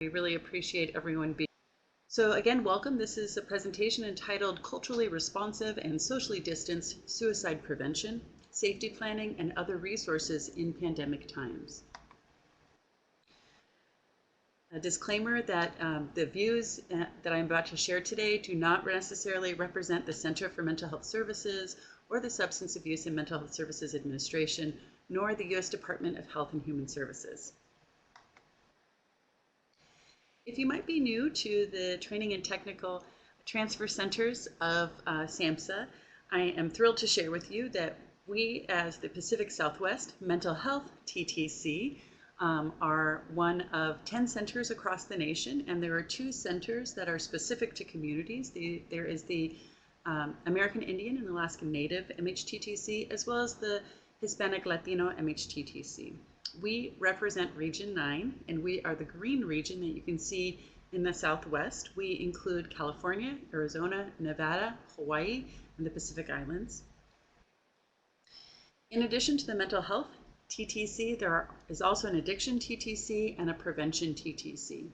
We really appreciate everyone being. So again, welcome. This is a presentation entitled Culturally Responsive and Socially Distanced Suicide Prevention, Safety Planning, and Other Resources in Pandemic Times. A disclaimer that the views that I'm about to share today do not necessarily represent the Center for Mental Health Services or the Substance Abuse and Mental Health Services Administration, nor the U.S. Department of Health and Human Services. If you might be new to the Training and Technical Transfer Centers of SAMHSA, I am thrilled to share with you that we, as the Pacific Southwest Mental Health TTC, are one of 10 centers across the nation, and there are 2 centers that are specific to communities. There is the American Indian and Alaskan Native MHTTC, as well as the Hispanic Latino MHTTC. We represent Region 9, and we are the green region that you can see in the Southwest. We include California, Arizona, Nevada, Hawaii, and the Pacific Islands. In addition to the mental health TTC, there is also an addiction TTC and a prevention TTC.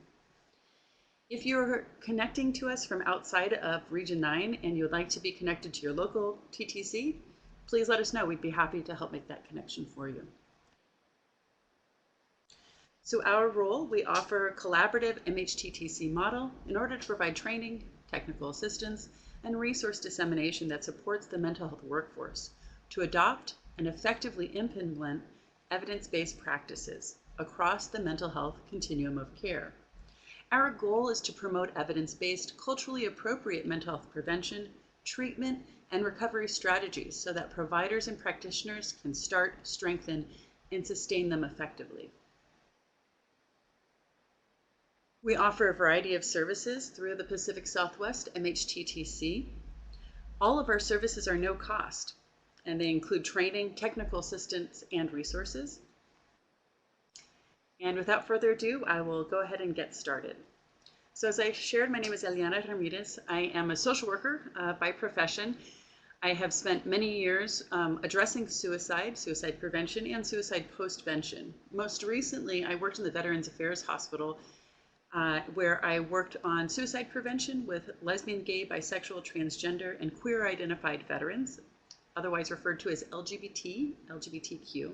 If you're connecting to us from outside of Region 9 and you would like to be connected to your local TTC, please let us know. We'd be happy to help make that connection for you. So our role, we offer a collaborative MHTTC model in order to provide training, technical assistance, and resource dissemination that supports the mental health workforce to adopt and effectively implement evidence-based practices across the mental health continuum of care. Our goal is to promote evidence-based, culturally appropriate mental health prevention, treatment, and recovery strategies so that providers and practitioners can start, strengthen, and sustain them effectively. We offer a variety of services through the Pacific Southwest MHTTC. All of our services are no cost, and they include training, technical assistance, and resources. And without further ado, I will go ahead and get started. So as I shared, my name is Heliana Ramirez. I am a social worker by profession. I have spent many years addressing suicide prevention, and suicide postvention. Most recently, I worked in the Veterans Affairs Hospital where I worked on suicide prevention with lesbian, gay, bisexual, transgender, and queer-identified veterans, otherwise referred to as LGBTQ.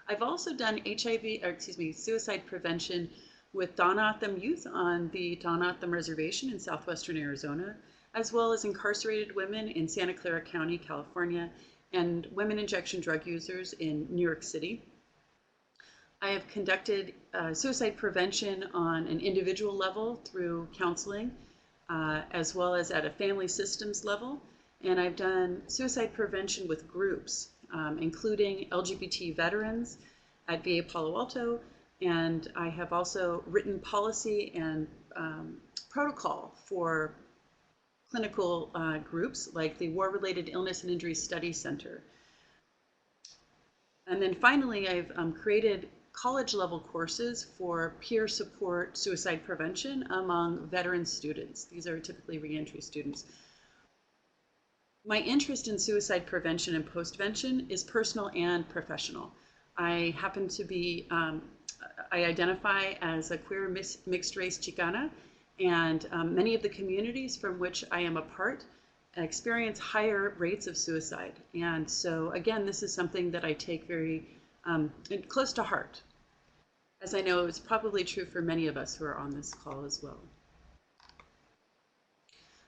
I've also done suicide prevention with Donatham youth on the Donatham Reservation in southwestern Arizona, as well as incarcerated women in Santa Clara County, California, and women injection drug users in New York City. I have conducted suicide prevention on an individual level through counseling, as well as at a family systems level. And I've done suicide prevention with groups, including LGBT veterans at VA Palo Alto. And I have also written policy and protocol for clinical groups like the War-Related Illness and Injury Study Center. And then finally, I've created college-level courses for peer support suicide prevention among veteran students. These are typically reentry students. My interest in suicide prevention and postvention is personal and professional. I happen to be, I identify as a queer mixed-race Chicana, and many of the communities from which I am a part experience higher rates of suicide. And so, again, this is something that I take very close to heart, as I know is probably true for many of us who are on this call as well.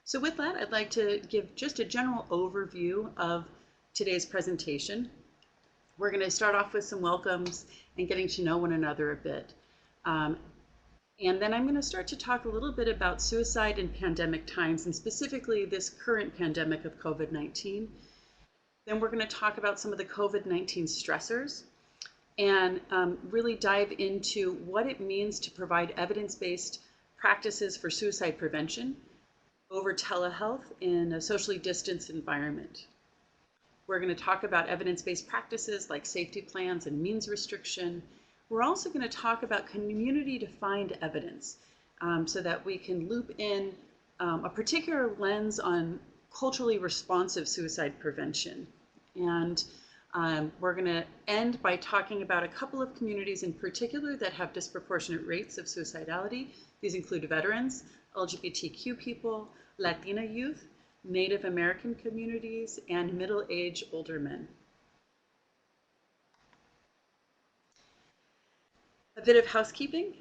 So with that, I'd like to give just a general overview of today's presentation. We're going to start off with some welcomes and getting to know one another a bit. And then I'm going to start to talk a little bit about suicide in pandemic times, and specifically this current pandemic of COVID-19. Then we're going to talk about some of the COVID-19 stressors and really dive into what it means to provide evidence-based practices for suicide prevention over telehealth in a socially distanced environment. We're going to talk about evidence-based practices like safety plans and means restriction. We're also going to talk about community-defined evidence so that we can loop in a particular lens on culturally responsive suicide prevention. And We're going to end by talking about a couple of communities in particular that have disproportionate rates of suicidality. These include veterans, LGBTQ people, Latina youth, Native American communities, and middle-aged older men. A bit of housekeeping,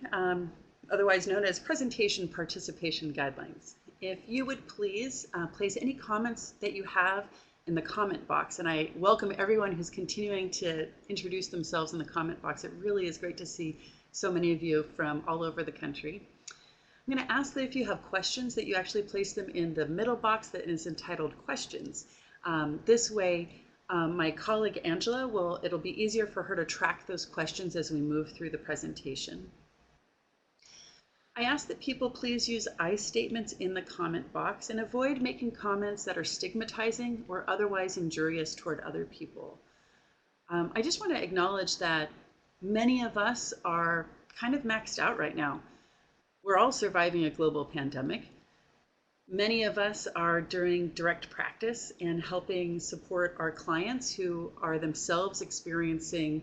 otherwise known as presentation participation guidelines. If you would please place any comments that you have in the comment box, and I welcome everyone who's continuing to introduce themselves in the comment box. It really is great to see so many of you from all over the country. I'm going to ask that if you have questions that you actually place them in the middle box that is entitled questions. This way, my colleague Angela it'll be easier for her to track those questions as we move through the presentation. I ask that people please use I statements in the comment box and avoid making comments that are stigmatizing or otherwise injurious toward other people. I just want to acknowledge that many of us are kind of maxed out right now. We're all surviving a global pandemic. Many of us are doing direct practice and helping support our clients who are themselves experiencing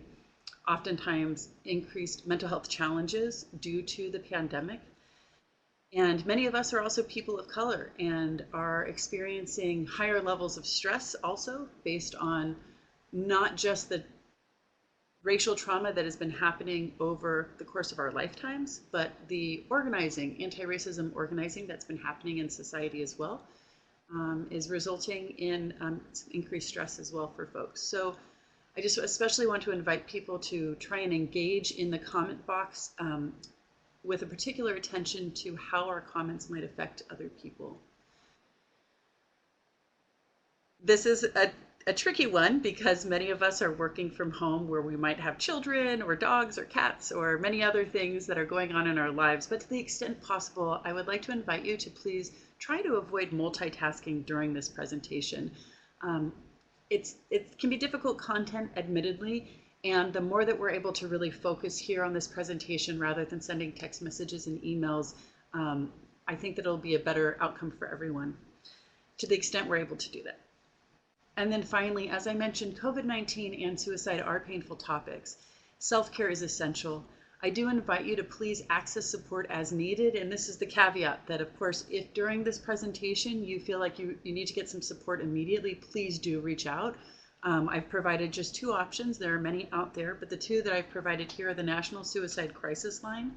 oftentimes increased mental health challenges due to the pandemic. And many of us are also people of color and are experiencing higher levels of stress also based on not just the racial trauma that has been happening over the course of our lifetimes, but the organizing, anti-racism organizing that's been happening in society as well, is resulting in increased stress as well for folks. So I just especially want to invite people to try and engage in the comment box with a particular attention to how our comments might affect other people. This is a tricky one because many of us are working from home where we might have children or dogs or cats or many other things that are going on in our lives. But to the extent possible, I would like to invite you to please try to avoid multitasking during this presentation. It can be difficult content, admittedly, and the more that we're able to really focus here on this presentation rather than sending text messages and emails, I think that it'll be a better outcome for everyone to the extent we're able to do that. And then finally, as I mentioned, COVID-19 and suicide are painful topics. Self-care is essential. I do invite you to please access support as needed. And this is the caveat that, of course, if during this presentation you feel like you need to get some support immediately, please do reach out. I've provided just two options. There are many out there, but the two that I've provided here are the National Suicide Crisis Line.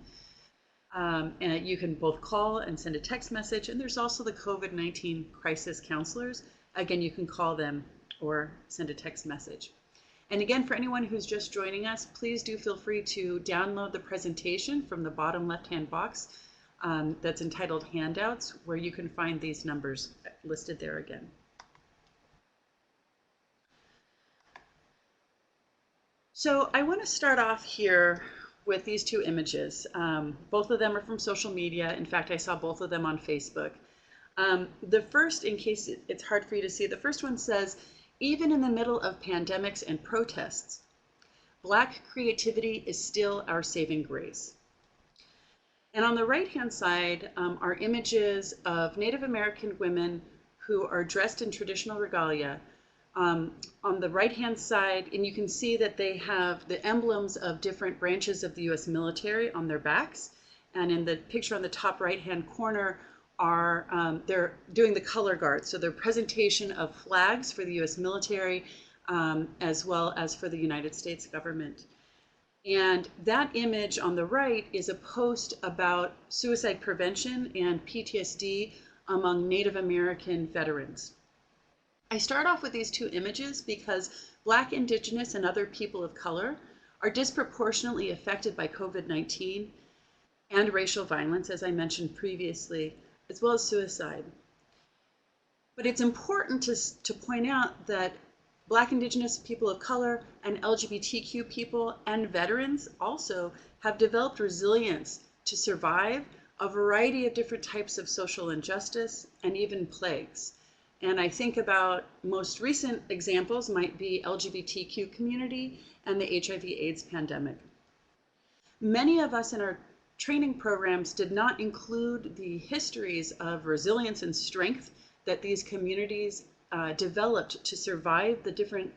And you can both call and send a text message. And there's also the COVID-19 Crisis Counselors. Again, you can call them or send a text message. And again, for anyone who's just joining us, please do feel free to download the presentation from the bottom left-hand box that's entitled Handouts, where you can find these numbers listed there again. So I want to start off here with these two images. Both of them are from social media. In fact, I saw both of them on Facebook. The first, in case it's hard for you to see, the first one says, even in the middle of pandemics and protests, Black creativity is still our saving grace. And on the right-hand side are images of Native American women who are dressed in traditional regalia. On the right-hand side, and you can see that they have the emblems of different branches of the U.S. military on their backs. And in the picture on the top right-hand corner are, they're doing the color guard. So their presentation of flags for the U.S. military, as well as for the United States government. And that image on the right is a post about suicide prevention and PTSD among Native American veterans. I start off with these two images because Black, Indigenous, and other people of color are disproportionately affected by COVID-19 and racial violence, as I mentioned previously, as well as suicide. But it's important to point out that Black, Indigenous, people of color, and LGBTQ people and veterans also have developed resilience to survive a variety of different types of social injustice and even plagues. And I think about most recent examples might be LGBTQ community and the HIV/AIDS pandemic. Many of us in our training programs did not include the histories of resilience and strength that these communities developed to survive the different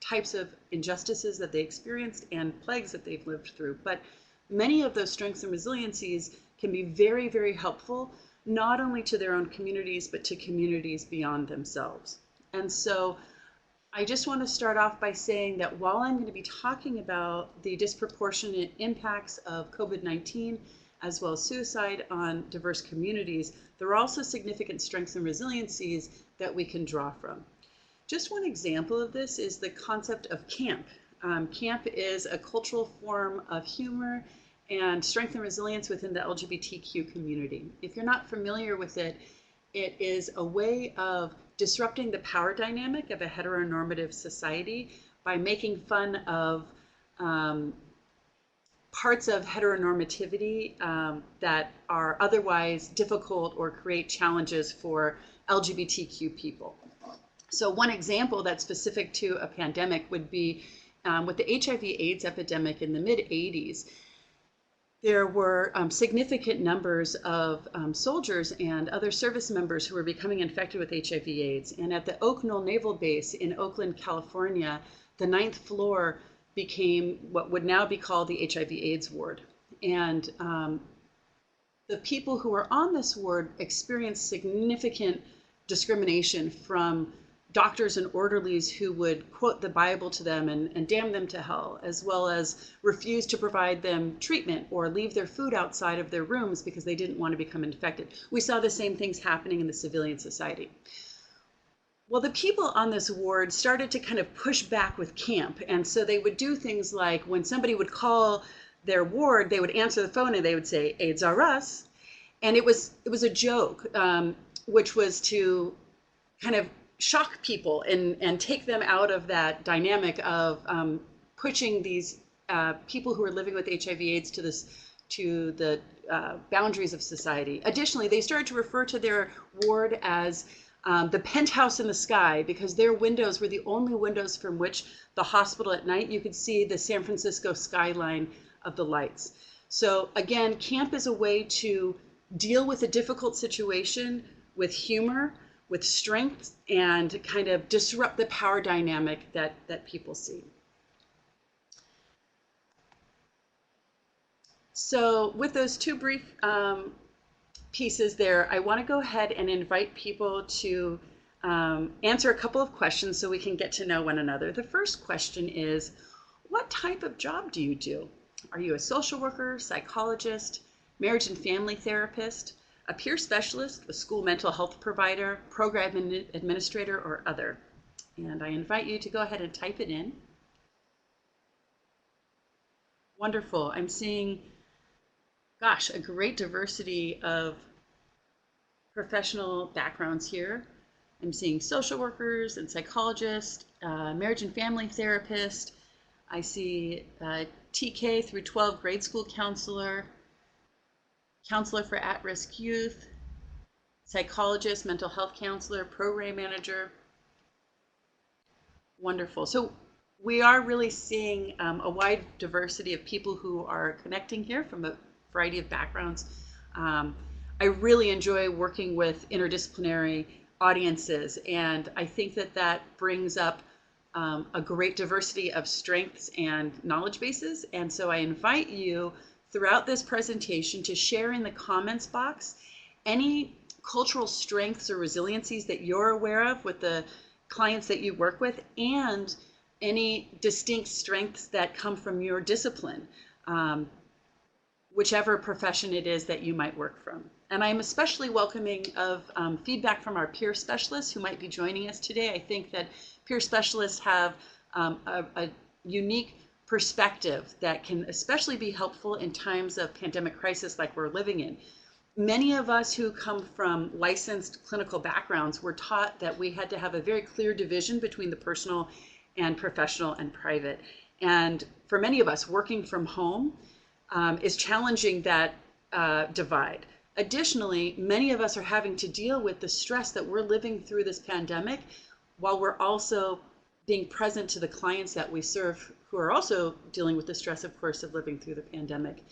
types of injustices that they experienced and plagues that they've lived through. But many of those strengths and resiliencies can be very, very helpful, not only to their own communities, but to communities beyond themselves. And so I just want to start off by saying that while I'm going to be talking about the disproportionate impacts of COVID-19, as well as suicide on diverse communities, there are also significant strengths and resiliencies that we can draw from. Just one example of this is the concept of camp. Camp is a cultural form of humor and strength and resilience within the LGBTQ community. If you're not familiar with it, it is a way of disrupting the power dynamic of a heteronormative society by making fun of parts of heteronormativity that are otherwise difficult or create challenges for LGBTQ people. So one example that's specific to a pandemic would be with the HIV/AIDS epidemic in the mid-'80s. There were significant numbers of soldiers and other service members who were becoming infected with HIV/AIDS. And at the Oak Knoll Naval Base in Oakland, California, the 9th floor became what would now be called the HIV/AIDS ward. And the people who were on this ward experienced significant discrimination from doctors and orderlies who would quote the Bible to them and damn them to hell, as well as refuse to provide them treatment or leave their food outside of their rooms because they didn't want to become infected. We saw the same things happening in the civilian society. Well, the people on this ward started to kind of push back with camp. And so they would do things like when somebody would call their ward, they would answer the phone and they would say, "AIDS are us." And it was a joke, which was to kind of shock people and take them out of that dynamic of pushing these people who are living with HIV/AIDS to the boundaries of society. Additionally, they started to refer to their ward as the penthouse in the sky, because their windows were the only windows from which the hospital at night you could see the San Francisco skyline of the lights. So again, camp is a way to deal with a difficult situation with humor, with strength, and kind of disrupt the power dynamic that people see. So with those two brief pieces there, I want to go ahead and invite people to answer a couple of questions so we can get to know one another. The first question is, what type of job do you do? Are you a social worker, psychologist, marriage and family therapist, a peer specialist, a school mental health provider, program administrator, or other? And I invite you to go ahead and type it in. Wonderful. I'm seeing, gosh, a great diversity of professional backgrounds here. I'm seeing social workers and psychologists, marriage and family therapist. I see TK through 12 grade school counselor, counselor for at-risk youth, psychologist, mental health counselor, program manager. Wonderful. So we are really seeing a wide diversity of people who are connecting here from a variety of backgrounds. I really enjoy working with interdisciplinary audiences, and I think that brings up a great diversity of strengths and knowledge bases. And so I invite you throughout this presentation to share in the comments box any cultural strengths or resiliencies that you're aware of with the clients that you work with, and any distinct strengths that come from your discipline, whichever profession it is that you might work from. And I'm especially welcoming of feedback from our peer specialists who might be joining us today. I think that peer specialists have a unique perspective that can especially be helpful in times of pandemic crisis like we're living in. Many of us who come from licensed clinical backgrounds were taught that we had to have a very clear division between the personal and professional and private. And for many of us, working from home is challenging that divide. Additionally, many of us are having to deal with the stress that we're living through this pandemic while we're also being present to the clients that we serve who are also dealing with the stress, of course, of living through the pandemic.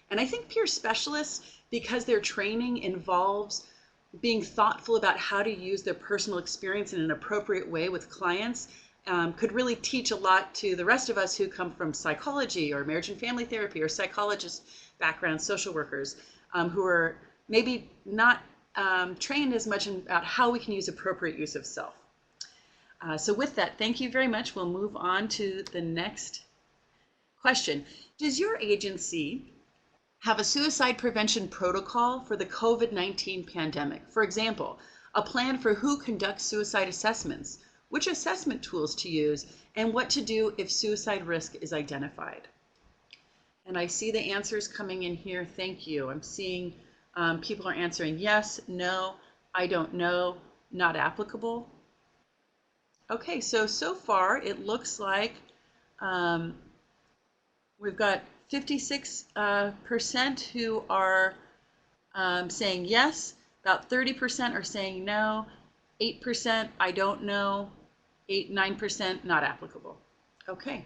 And I think peer specialists, because their training involves being thoughtful about how to use their personal experience in an appropriate way with clients, could really teach a lot to the rest of us who come from psychology or marriage and family therapy or psychologist backgrounds, social workers, who are maybe not trained as much about how we can use appropriate use of self. So with that, thank you very much. We'll move on to the next question. Does your agency have a suicide prevention protocol for the COVID-19 pandemic? For example, a plan for who conducts suicide assessments, which assessment tools to use, and what to do if suicide risk is identified? And I see the answers coming in here. Thank you. I'm seeing people are answering yes, no, I don't know, not applicable. Okay, so far it looks like we've got 56% who are saying yes, about 30% are saying no, 8% I don't know, 9% not applicable. Okay,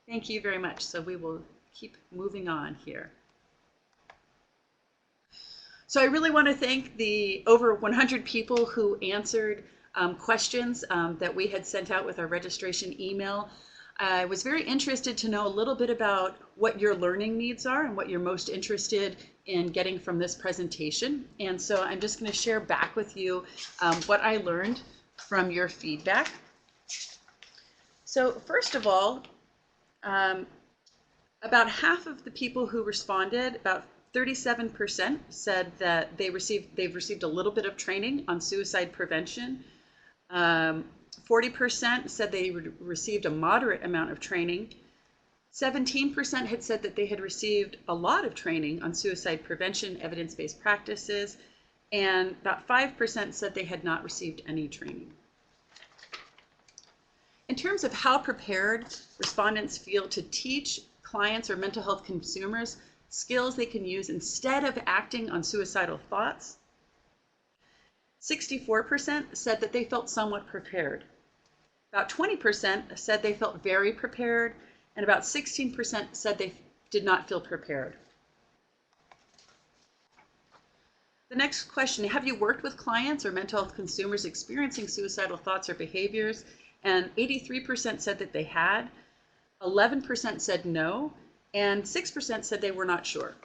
thank you very much. So we will keep moving on here. So I really want to thank the over 100 people who answered questions that we had sent out with our registration email. I was very interested to know a little bit about what your learning needs are and what you're most interested in getting from this presentation. And so I'm just going to share back with you what I learned from your feedback. So first of all, about half of the people who responded, about 37%, said that they've received a little bit of training on suicide prevention. 40% said they received a moderate amount of training. 17% had said that they had received a lot of training on suicide prevention, evidence-based practices, and about 5% said they had not received any training. In terms of how prepared respondents feel to teach clients or mental health consumers skills they can use instead of acting on suicidal thoughts, 64% said that they felt somewhat prepared. About 20% said they felt very prepared, and about 16% said they did not feel prepared. The next question, have you worked with clients or mental health consumers experiencing suicidal thoughts or behaviors? And 83% said that they had, 11% said no, and 6% said they were not sure.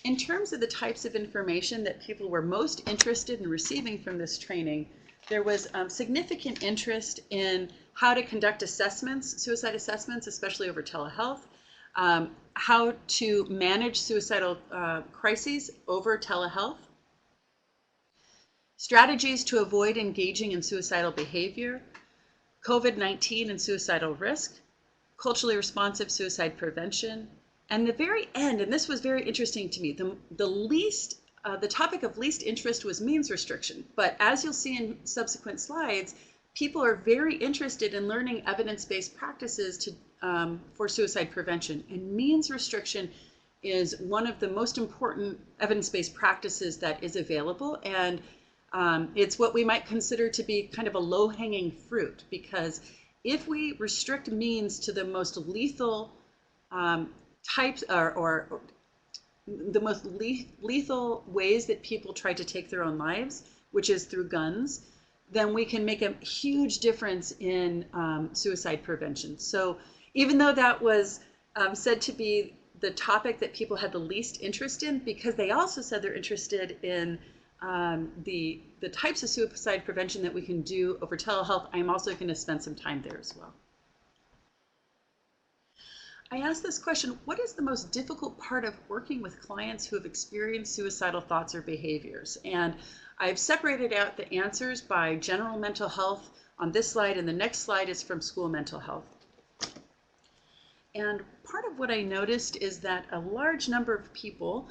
In terms of the types of information that people were most interested in receiving from this training, there was significant interest in how to conduct assessments, suicide assessments, especially over telehealth, how to manage suicidal crises over telehealth, strategies to avoid engaging in suicidal behavior, COVID-19 and suicidal risk, culturally responsive suicide prevention, and the very end, and this was very interesting to me, the topic of least interest was means restriction. But as you'll see in subsequent slides, people are very interested in learning evidence-based practices for suicide prevention. And means restriction is one of the most important evidence-based practices that is available. And it's what we might consider to be kind of a low-hanging fruit, because if we restrict means to the most lethal types or the most lethal ways that people try to take their own lives, which is through guns, then we can make a huge difference in suicide prevention. So even though that was said to be the topic that people had the least interest in, because they also said they're interested in the types of suicide prevention that we can do over telehealth, I'm also going to spend some time there as well. I asked this question, what is the most difficult part of working with clients who have experienced suicidal thoughts or behaviors? And I've separated out the answers by general mental health on this slide, and the next slide is from school mental health. And part of what I noticed is that a large number of people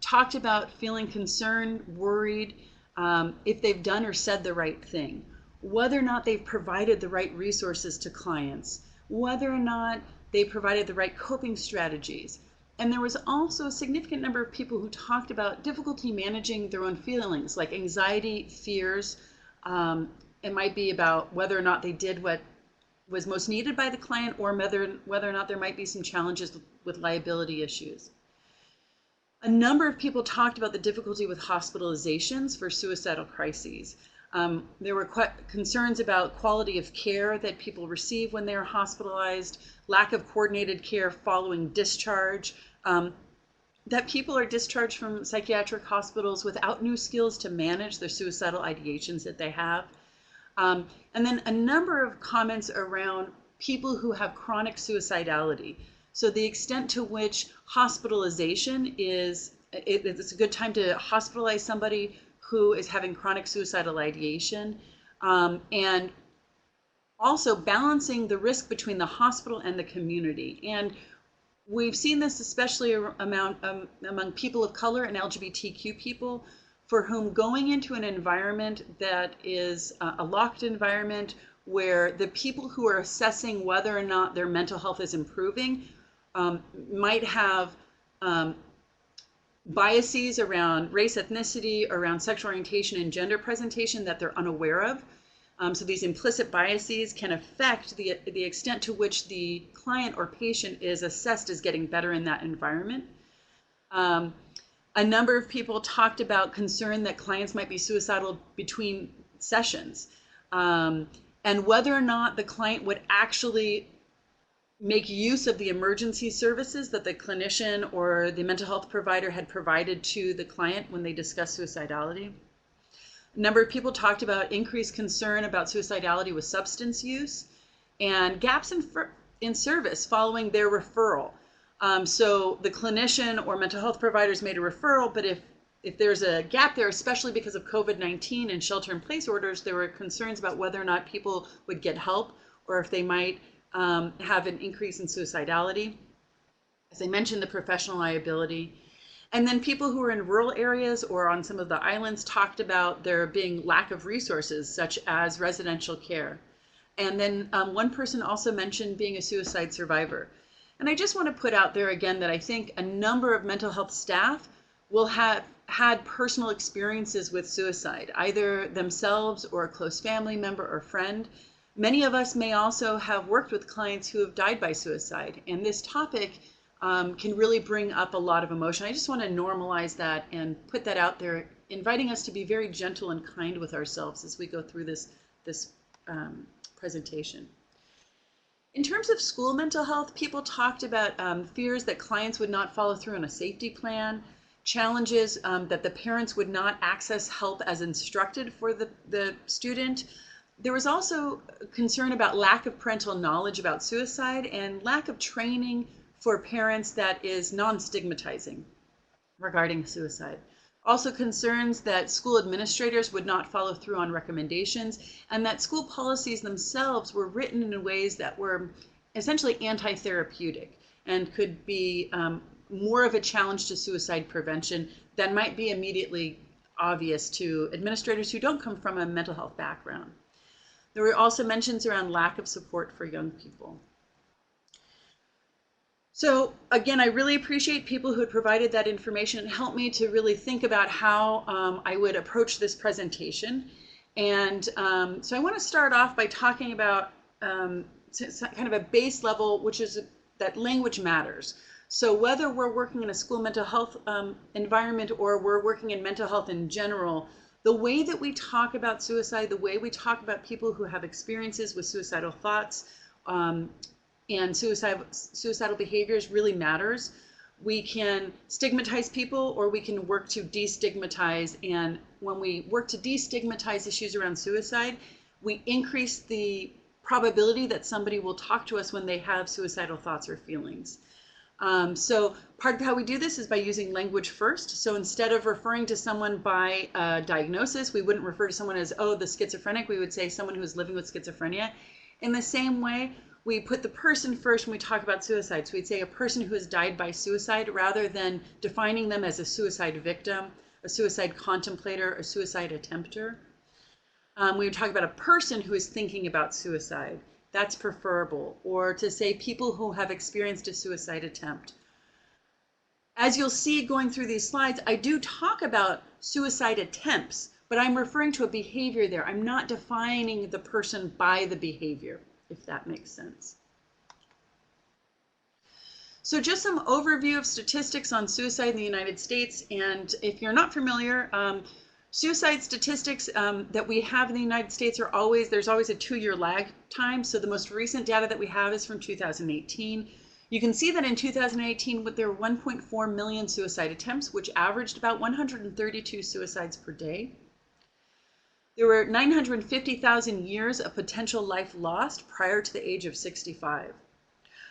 talked about feeling concerned, worried, if they've done or said the right thing, whether or not they've provided the right resources to clients, whether or not they provided the right coping strategies. And there was also a significant number of people who talked about difficulty managing their own feelings, like anxiety, fears. It might be about whether or not they did what was most needed by the client, or whether or not there might be some challenges with liability issues. A number of people talked about the difficulty with hospitalizations for suicidal crises. There were concerns about quality of care that people receive when they're hospitalized, lack of coordinated care following discharge, that people are discharged from psychiatric hospitals without new skills to manage the suicidal ideations that they have. And then a number of comments around people who have chronic suicidality. So the extent to which hospitalization it's a good time to hospitalize somebody who is having chronic suicidal ideation, and also balancing the risk between the hospital and the community. And we've seen this especially among people of color and LGBTQ people, for whom going into an environment that is a locked environment where the people who are assessing whether or not their mental health is improving might have biases around race, ethnicity, around sexual orientation and gender presentation that they're unaware of. So these implicit biases can affect the extent to which the client or patient is assessed as getting better in that environment. A number of people talked about concern that clients might be suicidal between sessions, and whether or not the client would actually make use of the emergency services that the clinician or the mental health provider had provided to the client when they discussed suicidality. A number of people talked about increased concern about suicidality with substance use and gaps in service following their referral. So the clinician or mental health providers made a referral, but if there's a gap there, especially because of COVID-19 and shelter-in-place orders, there were concerns about whether or not people would get help or if they might have an increase in suicidality. As I mentioned, the professional liability. And then people who are in rural areas or on some of the islands talked about there being lack of resources, such as residential care. And then one person also mentioned being a suicide survivor. And I just want to put out there again that I think a number of mental health staff will have had personal experiences with suicide, either themselves or a close family member or friend. Many of us may also have worked with clients who have died by suicide, and this topic can really bring up a lot of emotion. I just want to normalize that and put that out there, inviting us to be very gentle and kind with ourselves as we go through this presentation. In terms of school mental health, people talked about fears that clients would not follow through on a safety plan, challenges that the parents would not access help as instructed for the student. There was also concern about lack of parental knowledge about suicide and lack of training for parents that is non-stigmatizing regarding suicide. Also concerns that school administrators would not follow through on recommendations, and that school policies themselves were written in ways that were essentially anti-therapeutic and could be more of a challenge to suicide prevention than might be immediately obvious to administrators who don't come from a mental health background. There were also mentions around lack of support for young people. So again, I really appreciate people who had provided that information. It helped me to really think about how I would approach this presentation. And so I want to start off by talking about kind of a base level, which is that language matters. So whether we're working in a school mental health environment or we're working in mental health in general, the way that we talk about suicide, the way we talk about people who have experiences with suicidal thoughts and suicidal behaviors really matters. We can stigmatize people or we can work to destigmatize. And when we work to destigmatize issues around suicide, we increase the probability that somebody will talk to us when they have suicidal thoughts or feelings. So part of how we do this is by using language first. So instead of referring to someone by diagnosis, we wouldn't refer to someone as, oh, the schizophrenic. We would say someone who's living with schizophrenia. In the same way, we put the person first when we talk about suicide. So we'd say a person who has died by suicide rather than defining them as a suicide victim, a suicide contemplator, a suicide attempter. We would talk about a person who is thinking about suicide. That's preferable. Or to say people who have experienced a suicide attempt. As you'll see going through these slides, I do talk about suicide attempts, but I'm referring to a behavior there. I'm not defining the person by the behavior, if that makes sense. So just some overview of statistics on suicide in the United States. And if you're not familiar, Suicide statistics that we have in the United States there's always a 2-year lag time. So the most recent data that we have is from 2018. You can see that in 2018, there were 1.4 million suicide attempts, which averaged about 132 suicides per day. There were 950,000 years of potential life lost prior to the age of 65.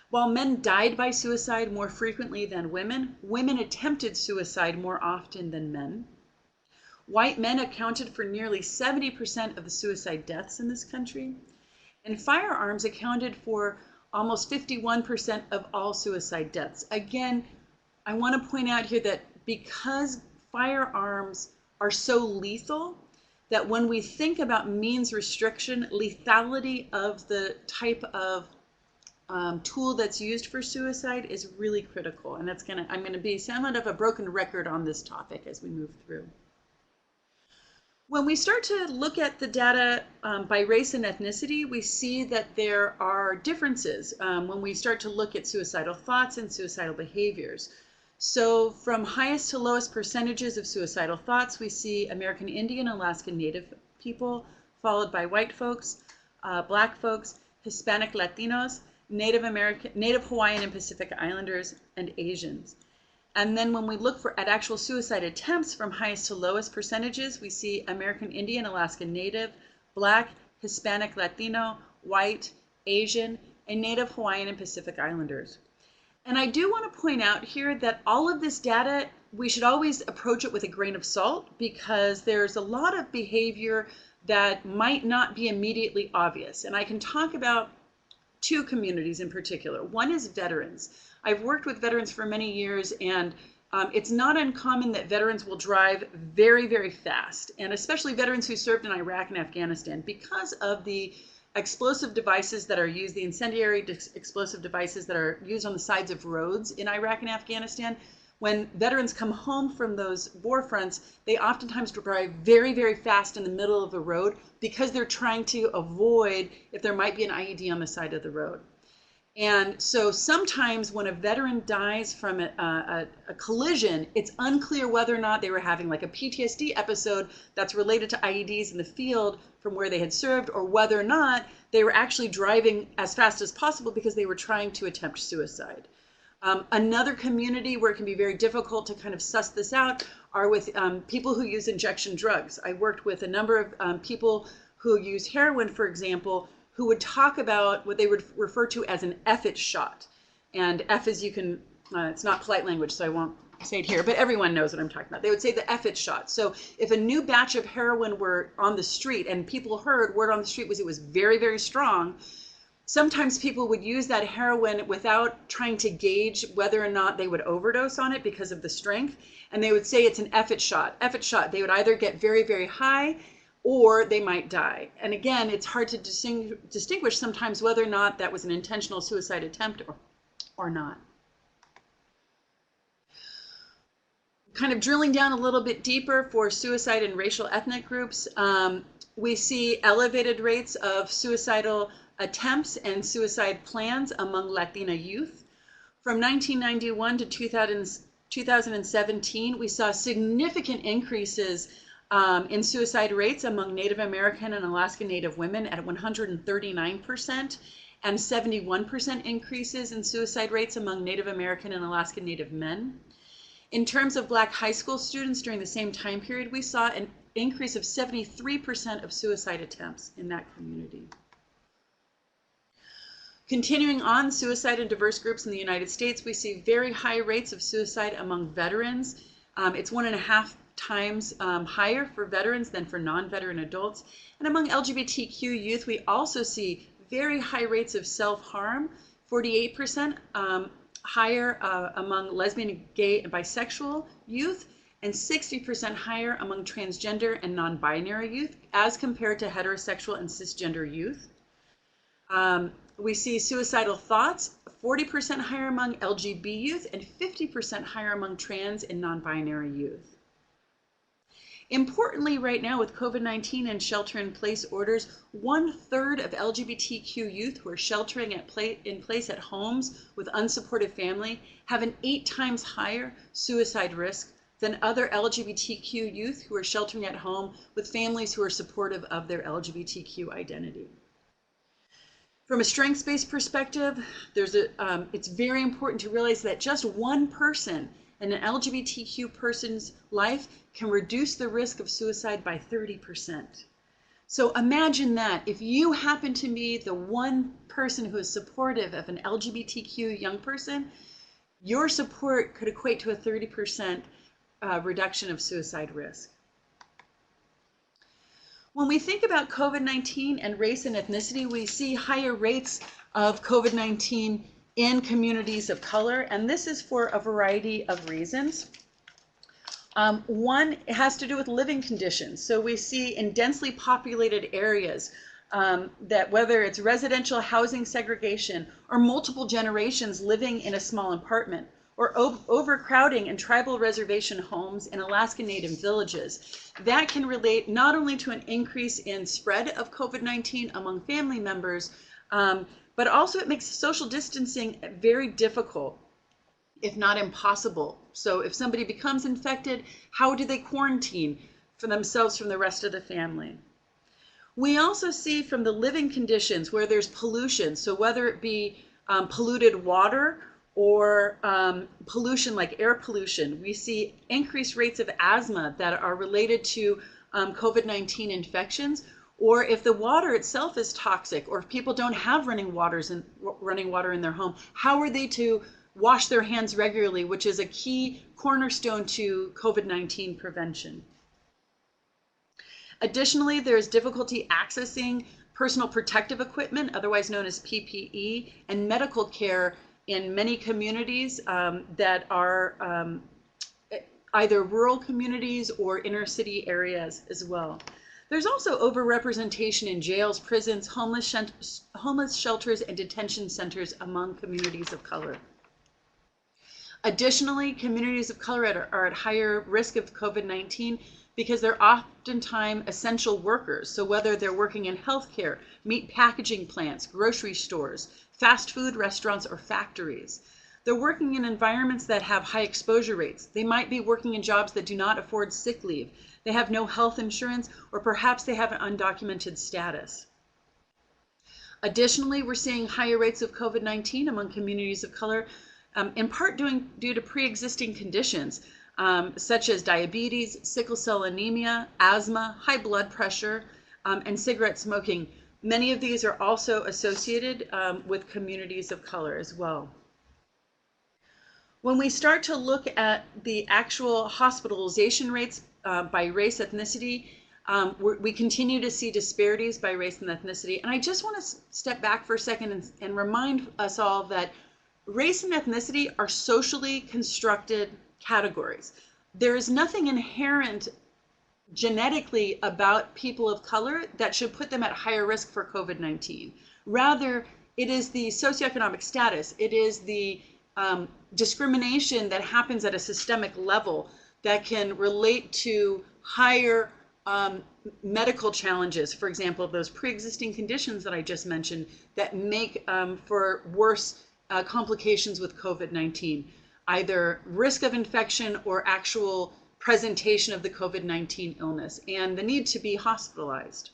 While men died by suicide more frequently than women, women attempted suicide more often than men. White men accounted for nearly 70% of the suicide deaths in this country, and firearms accounted for almost 51% of all suicide deaths. Again, I want to point out here that because firearms are so lethal, that when we think about means restriction, lethality of the type of tool that's used for suicide is really critical. And I'm going to be somewhat of a broken record on this topic as we move through. When we start to look at the data by race and ethnicity, we see that there are differences when we start to look at suicidal thoughts and suicidal behaviors. So from highest to lowest percentages of suicidal thoughts, we see American Indian and Alaska Native people, followed by white folks, Black folks, Hispanic Latinos, Native Hawaiian and Pacific Islanders, and Asians. And then when we look at actual suicide attempts from highest to lowest percentages, we see American Indian, Alaska Native, Black, Hispanic, Latino, white, Asian, and Native Hawaiian and Pacific Islanders. And I do want to point out here that all of this data, we should always approach it with a grain of salt, because there's a lot of behavior that might not be immediately obvious. And I can talk about 2 communities in particular. One is veterans. I've worked with veterans for many years, and it's not uncommon that veterans will drive very, very fast, and especially veterans who served in Iraq and Afghanistan, because of the explosive devices that are used, the incendiary explosive devices that are used on the sides of roads in Iraq and Afghanistan. When veterans come home from those war fronts, they oftentimes drive very, very fast in the middle of the road because they're trying to avoid if there might be an IED on the side of the road. And so sometimes when a veteran dies from a collision, it's unclear whether or not they were having like a PTSD episode that's related to IEDs in the field from where they had served, or whether or not they were actually driving as fast as possible because they were trying to attempt suicide. Another community where it can be very difficult to kind of suss this out are with people who use injection drugs. I worked with a number of people who use heroin, for example, who would talk about what they would refer to as an F-it shot. And F is, it's not polite language, so I won't say it here, but everyone knows what I'm talking about. They would say the F-it shot. So if a new batch of heroin were on the street and people heard word on the street was it was very, very strong, sometimes people would use that heroin without trying to gauge whether or not they would overdose on it because of the strength. And they would say it's an F-it shot. F-it shot. They would either get very, very high or they might die. And again, it's hard to distinguish sometimes whether or not that was an intentional suicide attempt or not. Kind of drilling down a little bit deeper for suicide in racial ethnic groups, we see elevated rates of suicidal attempts and suicide plans among Latina youth. From 1991 to 2017, we saw significant increases in suicide rates among Native American and Alaska Native women at 139%, and 71% increases in suicide rates among Native American and Alaska Native men. In terms of Black high school students during the same time period, we saw an increase of 73% of suicide attempts in that community. Continuing on, suicide in diverse groups in the United States, we see very high rates of suicide among veterans. It's 1.5 times higher for veterans than for non-veteran adults. And among LGBTQ youth, we also see very high rates of self-harm, 48% higher among lesbian, gay, and bisexual youth, and 60% higher among transgender and non-binary youth as compared to heterosexual and cisgender youth. We see suicidal thoughts 40% higher among LGB youth and 50% higher among trans and non-binary youth. Importantly, right now with COVID-19 and shelter-in-place orders, 1/3 of LGBTQ youth who are sheltering in place at homes with unsupported family have an 8 times higher suicide risk than other LGBTQ youth who are sheltering at home with families who are supportive of their LGBTQ identity. From a strengths-based perspective, it's very important to realize that just one person in an LGBTQ person's life can reduce the risk of suicide by 30%. So imagine that if you happen to be the one person who is supportive of an LGBTQ young person, your support could equate to a 30% reduction of suicide risk. When we think about COVID-19 and race and ethnicity, we see higher rates of COVID-19 in communities of color, and this is for a variety of reasons. One has to do with living conditions. So we see in densely populated areas that whether it's residential housing segregation or multiple generations living in a small apartment, or overcrowding in tribal reservation homes in Alaska Native villages, that can relate not only to an increase in spread of COVID-19 among family members, but also it makes social distancing very difficult, if not impossible. So if somebody becomes infected, how do they quarantine for themselves from the rest of the family? We also see from the living conditions where there's pollution, so whether it be polluted water or pollution like air pollution, we see increased rates of asthma that are related to COVID-19 infections, or if the water itself is toxic, or if people don't have running water in their home, how are they to wash their hands regularly, which is a key cornerstone to COVID-19 prevention. Additionally, there's difficulty accessing personal protective equipment, otherwise known as PPE, and medical care in many communities that are either rural communities or inner city areas as well. There's also overrepresentation in jails, prisons, homeless shelters, and detention centers among communities of color. Additionally, communities of color are at higher risk of COVID-19 because they're oftentimes essential workers. So whether they're working in healthcare, meat packaging plants, grocery stores, fast food restaurants, or factories, they're working in environments that have high exposure rates. They might be working in jobs that do not afford sick leave. They have no health insurance, or perhaps they have an undocumented status. Additionally, we're seeing higher rates of COVID-19 among communities of color, in part due to pre-existing conditions, such as diabetes, sickle cell anemia, asthma, high blood pressure, and cigarette smoking. Many of these are also associated with communities of color as well. When we start to look at the actual hospitalization rates by race, ethnicity, we continue to see disparities by race and ethnicity. And I just want to step back for a second and remind us all that race and ethnicity are socially constructed categories. There is nothing inherent genetically about people of color that should put them at higher risk for COVID-19. Rather, it is the socioeconomic status, it is the discrimination that happens at a systemic level that can relate to higher medical challenges, for example, those pre-existing conditions that I just mentioned that make for worse complications with COVID-19, either risk of infection or actual presentation of the COVID-19 illness, and the need to be hospitalized.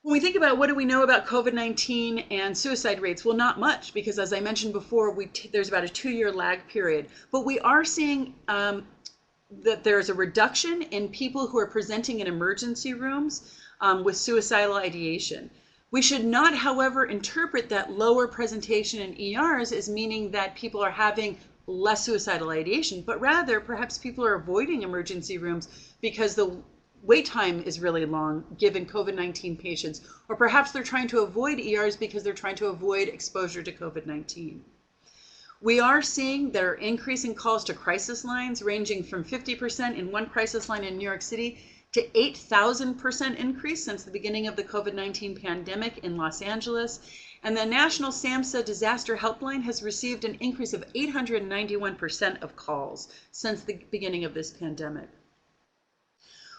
When we think about what do we know about COVID-19 and suicide rates, well, not much, because as I mentioned before, there's about a 2-year lag period. But we are seeing that there's a reduction in people who are presenting in emergency rooms with suicidal ideation. We should not, however, interpret that lower presentation in ERs as meaning that people are having less suicidal ideation, but rather perhaps people are avoiding emergency rooms because the wait time is really long given COVID-19 patients, or perhaps they're trying to avoid ERs because they're trying to avoid exposure to COVID-19. We are seeing there are increasing calls to crisis lines ranging from 50% in one crisis line in New York City to 8,000% increase since the beginning of the COVID-19 pandemic in Los Angeles. And the National SAMHSA Disaster Helpline has received an increase of 891% of calls since the beginning of this pandemic.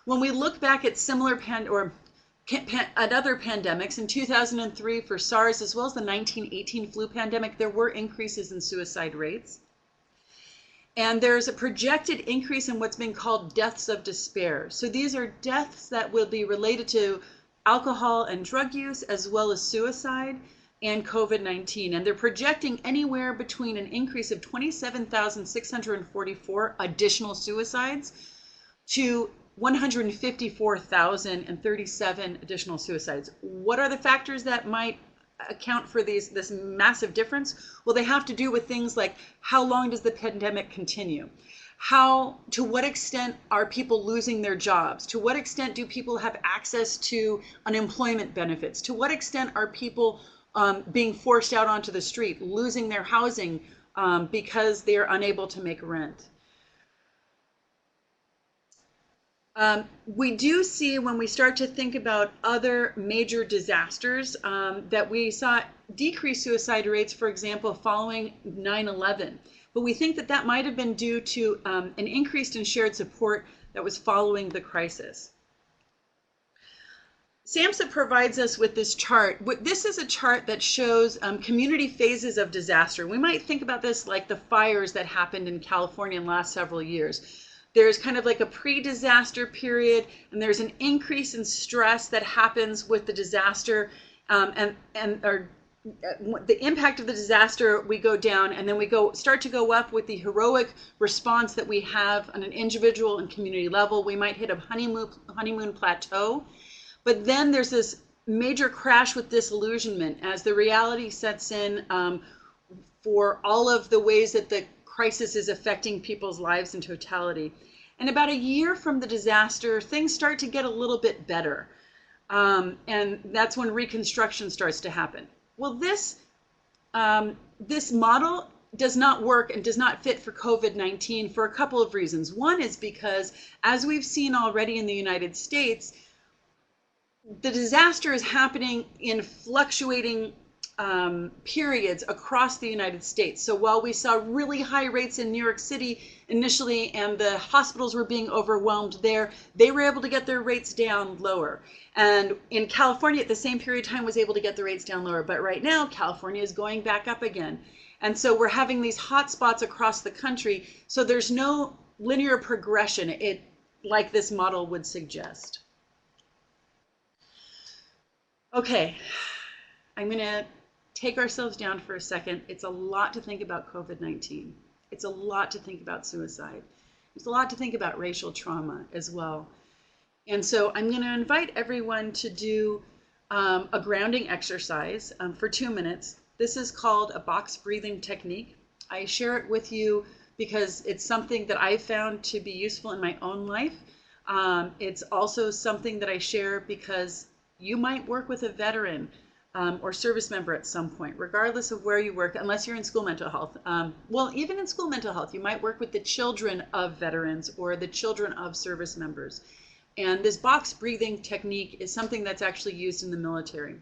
When we look back at similar at other pandemics, in 2003 for SARS as well as the 1918 flu pandemic, there were increases in suicide rates. And there's a projected increase in what's been called deaths of despair. So these are deaths that will be related to alcohol and drug use, as well as suicide and COVID-19. And they're projecting anywhere between an increase of 27,644 additional suicides to 154,037 additional suicides. What are the factors that might account for this massive difference? Well, they have to do with things like, how long does the pandemic continue? To what extent are people losing their jobs? To what extent do people have access to unemployment benefits? To what extent are people being forced out onto the street, losing their housing because they are unable to make rent? We do see, when we start to think about other major disasters, that we saw decreased suicide rates, for example, following 9/11. But we think that that might have been due to an increase in shared support that was following the crisis. SAMHSA provides us with this chart. This is a chart that shows community phases of disaster. We might think about this like the fires that happened in California in the last several years. There's kind of like a pre-disaster period, and there's an increase in stress that happens with the disaster, the impact of the disaster, we go down, and then we start to go up with the heroic response that we have on an individual and community level. We might hit a honeymoon plateau, but then there's this major crash with disillusionment as the reality sets in for all of the ways that the crisis is affecting people's lives in totality. And about a year from the disaster, things start to get a little bit better. And that's when reconstruction starts to happen. Well, this model does not work and does not fit for COVID-19 for a couple of reasons. One is because, as we've seen already in the United States, the disaster is happening in fluctuating periods across the United States. So while we saw really high rates in New York City initially, and the hospitals were being overwhelmed there, they were able to get their rates down lower. And in California, at the same period of time, was able to get the rates down lower. But right now, California is going back up again. And so we're having these hot spots across the country. So there's no linear progression, like this model would suggest. Okay, I'm going to take ourselves down for a second. It's a lot to think about COVID-19. It's a lot to think about suicide. It's a lot to think about racial trauma as well. And so I'm going to invite everyone to do a grounding exercise for 2 minutes. This is called a box breathing technique. I share it with you because it's something that I found to be useful in my own life. It's also something that I share because you might work with a veteran or service member at some point, regardless of where you work, unless you're in school mental health. Well, even in school mental health, you might work with the children of veterans or the children of service members. And this box breathing technique is something that's actually used in the military.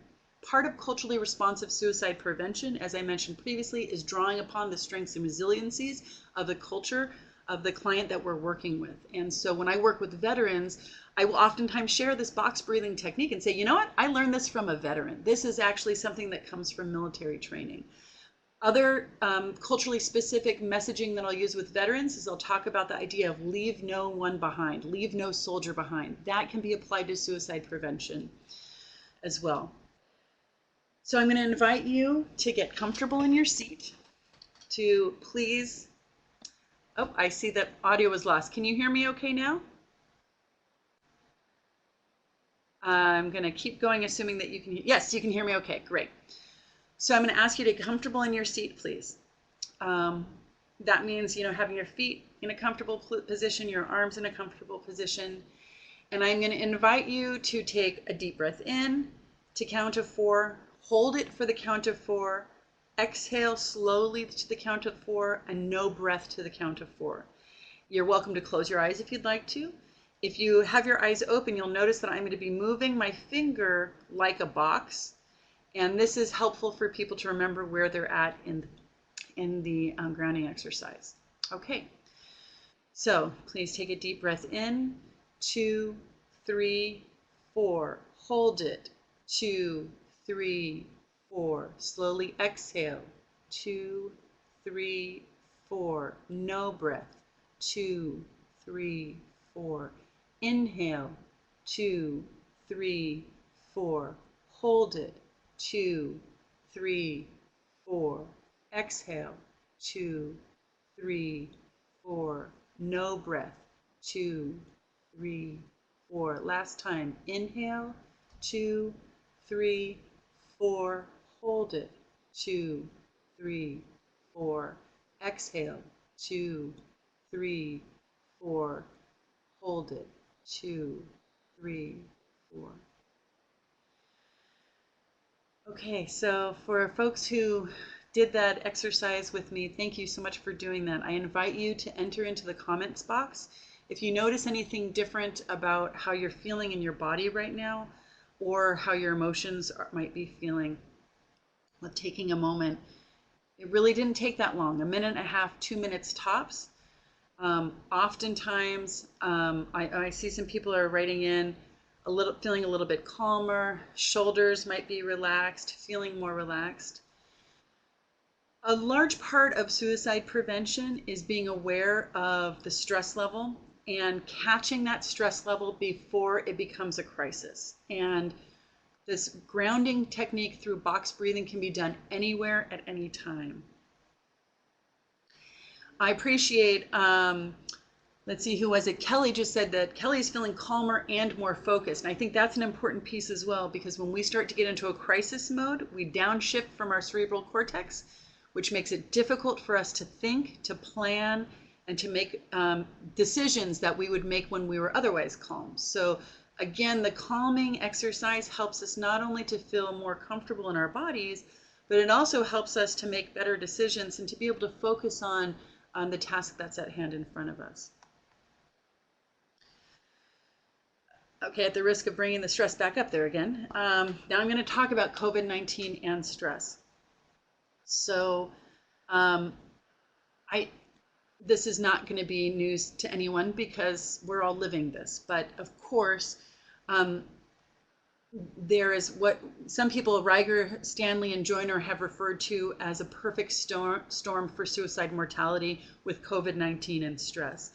Part of culturally responsive suicide prevention, as I mentioned previously, is drawing upon the strengths and resiliencies of the culture of the client that we're working with. And so when I work with veterans, I will oftentimes share this box breathing technique and say, you know what, I learned this from a veteran. This is actually something that comes from military training. Other culturally specific messaging that I'll use with veterans is I'll talk about the idea of leave no one behind, leave no soldier behind. That can be applied to suicide prevention as well. So I'm going to invite you to get comfortable in your seat, to please, oh, I see that audio was lost. Can you hear me okay now? I'm going to keep going, assuming that you can. Yes, you can hear me okay. Great. So I'm going to ask you to get comfortable in your seat, please. That means, having your feet in a comfortable position, your arms in a comfortable position. And I'm going to invite you to take a deep breath in to count of 4. Hold it for the count of 4. Exhale slowly to the count of 4, and no breath to the count of 4. You're welcome to close your eyes if you'd like to. If you have your eyes open, you'll notice that I'm going to be moving my finger like a box. And this is helpful for people to remember where they're at in the grounding exercise. Okay, so please take a deep breath in. 2, 3, 4. Hold it. 2, 3, 4. Slowly exhale. 2, 3, 4. No breath. 2, 3, 4. Inhale. 2, 3, 4. Hold it. 2, 3, 4. Exhale. 2, 3, 4. No breath. 2, 3, 4. Last time. Inhale. 2, 3, 4. Hold it. 2, 3, 4. Exhale. 2, 3, 4. Hold it. 2, 3, 4. Okay, so for folks who did that exercise with me, thank you so much for doing that. I invite you to enter into the comments box if you notice anything different about how you're feeling in your body right now, or how your emotions might be feeling. With taking a moment. It really didn't take that long, 1.5 minutes, 2 minutes tops. Oftentimes, I see some people are writing in feeling a little bit calmer, shoulders might be relaxed, feeling more relaxed. A large part of suicide prevention is being aware of the stress level and catching that stress level before it becomes a crisis. And this grounding technique through box breathing can be done anywhere at any time. I appreciate, let's see, who was it? Kelly just said that Kelly's feeling calmer and more focused. And I think that's an important piece as well, because when we start to get into a crisis mode, we downshift from our cerebral cortex, which makes it difficult for us to think, to plan, and to make decisions that we would make when we were otherwise calm. So again, the calming exercise helps us not only to feel more comfortable in our bodies, but it also helps us to make better decisions and to be able to focus on the task that's at hand in front of us. Okay, at the risk of bringing the stress back up there again, now I'm going to talk about COVID-19 and stress. So this is not going to be news to anyone because we're all living this. But of course, there is what some people, Riger, Stanley, and Joyner, have referred to as a perfect storm for suicide mortality with COVID-19 and stress.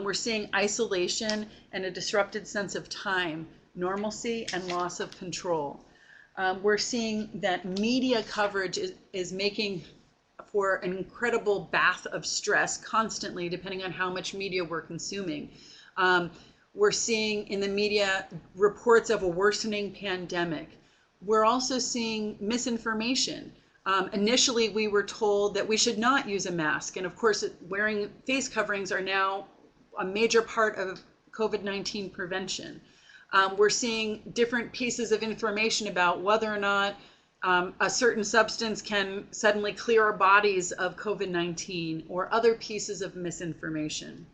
We're seeing isolation and a disrupted sense of time, normalcy, and loss of control. We're seeing that media coverage is making for an incredible bath of stress constantly, depending on how much media we're consuming. We're seeing in the media reports of a worsening pandemic. We're also seeing misinformation. Initially, we were told that we should not use a mask. And of course, wearing face coverings are now a major part of COVID-19 prevention. We're seeing different pieces of information about whether or not a certain substance can suddenly clear our bodies of COVID-19, or other pieces of misinformation.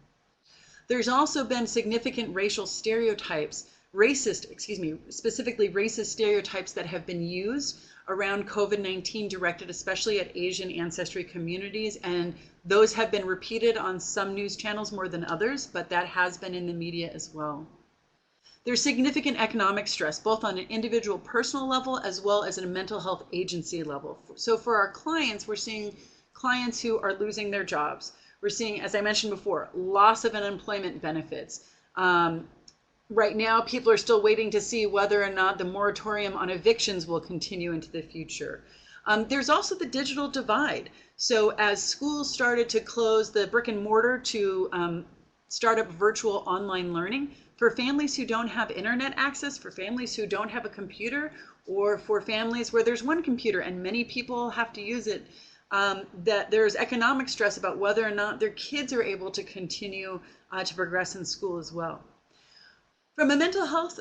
There's also been significant racial stereotypes, specifically racist stereotypes that have been used around COVID-19, directed especially at Asian ancestry communities. And those have been repeated on some news channels more than others, but that has been in the media as well. There's significant economic stress, both on an individual personal level as well as at a mental health agency level. So for our clients, we're seeing clients who are losing their jobs. We're seeing, as I mentioned before, loss of unemployment benefits. Right now, people are still waiting to see whether or not the moratorium on evictions will continue into the future. There's also the digital divide. So as schools started to close the brick and mortar to start up virtual online learning, for families who don't have internet access, for families who don't have a computer, or for families where there's one computer and many people have to use it, that there's economic stress about whether or not their kids are able to continue to progress in school as well. From a mental health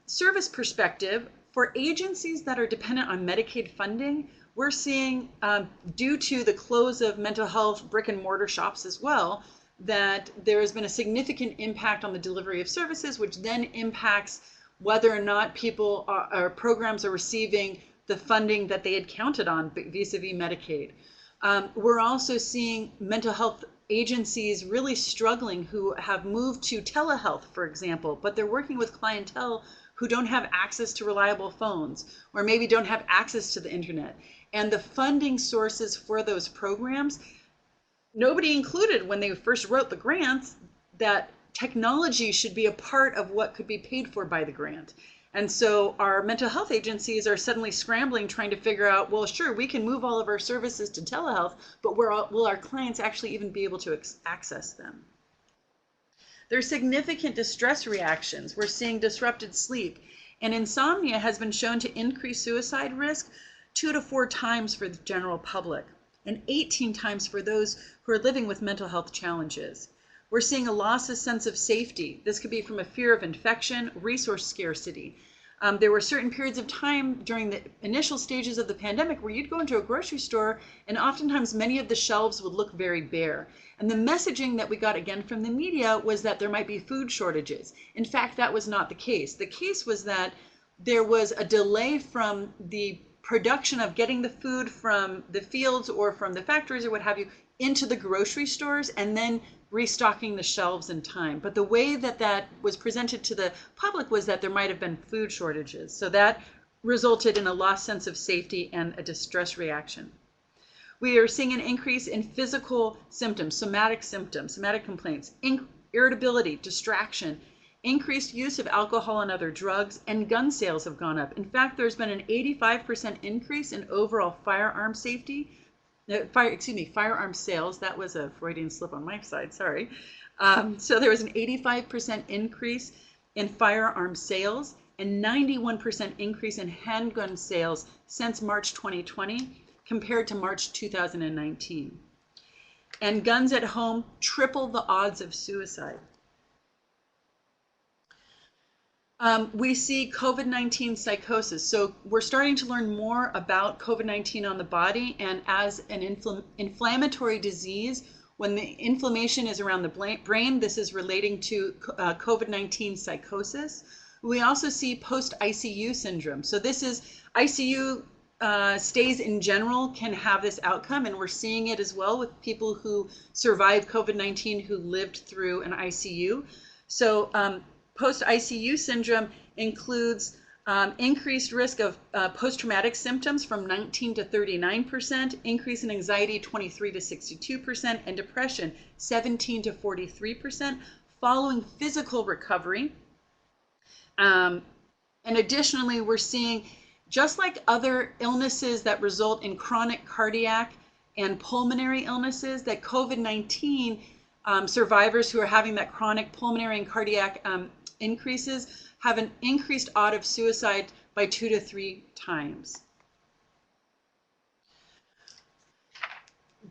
service perspective, for agencies that are dependent on Medicaid funding, we're seeing, due to the close of mental health brick and mortar shops as well, that there has been a significant impact on the delivery of services, which then impacts whether or not people or programs are receiving the funding that they had counted on vis-a-vis Medicaid. We're also seeing mental health agencies really struggling, who have moved to telehealth, for example, but they're working with clientele who don't have access to reliable phones, or maybe don't have access to the internet. And the funding sources for those programs nobody included when they first wrote the grants that technology should be a part of what could be paid for by the grant. And so our mental health agencies are suddenly scrambling, trying to figure out, well, sure, we can move all of our services to telehealth, but will our clients actually even be able to access them? There's significant distress reactions. We're seeing disrupted sleep, and insomnia has been shown to increase suicide risk 2 to 4 times for the general public, and 18 times for those who are living with mental health challenges. We're seeing a loss of sense of safety. This could be from a fear of infection, resource scarcity. There were certain periods of time during the initial stages of the pandemic where you'd go into a grocery store and oftentimes many of the shelves would look very bare. And the messaging that we got again from the media was that there might be food shortages. In fact, that was not the case. The case was that there was a delay from the production of getting the food from the fields or from the factories or what have you into the grocery stores and then restocking the shelves in time. But the way that that was presented to the public was that there might have been food shortages. So that resulted in a lost sense of safety and a distress reaction. We are seeing an increase in physical symptoms, somatic complaints, irritability, distraction, increased use of alcohol and other drugs, and gun sales have gone up. In fact, there's been an 85% increase in overall firearm safety. Firearm sales. That was a Freudian slip on my side, sorry. So there was an 85% increase in firearm sales and 91% increase in handgun sales since March 2020 compared to March 2019. And guns at home triple the odds of suicide. We see COVID-19 psychosis. So we're starting to learn more about COVID-19 on the body, and as an inflammatory disease, when the inflammation is around the brain, this is relating to COVID-19 psychosis. We also see post-ICU syndrome. So this is ICU stays in general can have this outcome, and we're seeing it as well with people who survived COVID-19 who lived through an ICU. So post-ICU syndrome includes increased risk of post-traumatic symptoms from 19 to 39%, increase in anxiety 23 to 62%, and depression 17 to 43% following physical recovery. And additionally, we're seeing, just like other illnesses that result in chronic cardiac and pulmonary illnesses, that COVID-19 survivors who are having that chronic pulmonary and cardiac increases have an increased odds of suicide by 2 to 3 times.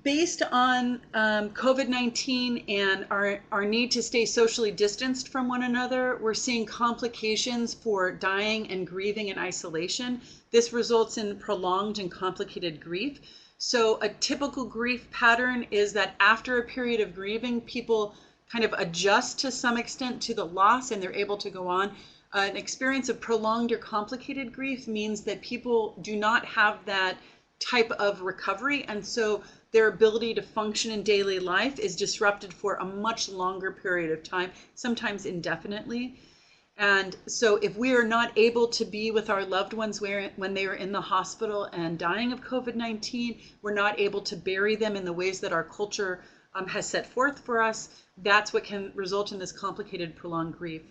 Based on COVID-19 and our need to stay socially distanced from one another, we're seeing complications for dying and grieving in isolation. This results in prolonged and complicated grief. So a typical grief pattern is that after a period of grieving, people kind of adjust to some extent to the loss and they're able to go on. An experience of prolonged or complicated grief means that people do not have that type of recovery, and so their ability to function in daily life is disrupted for a much longer period of time, sometimes indefinitely. And so if we are not able to be with our loved ones when they are in the hospital and dying of COVID-19, we're not able to bury them in the ways that our culture has set forth for us, that's what can result in this complicated, prolonged grief.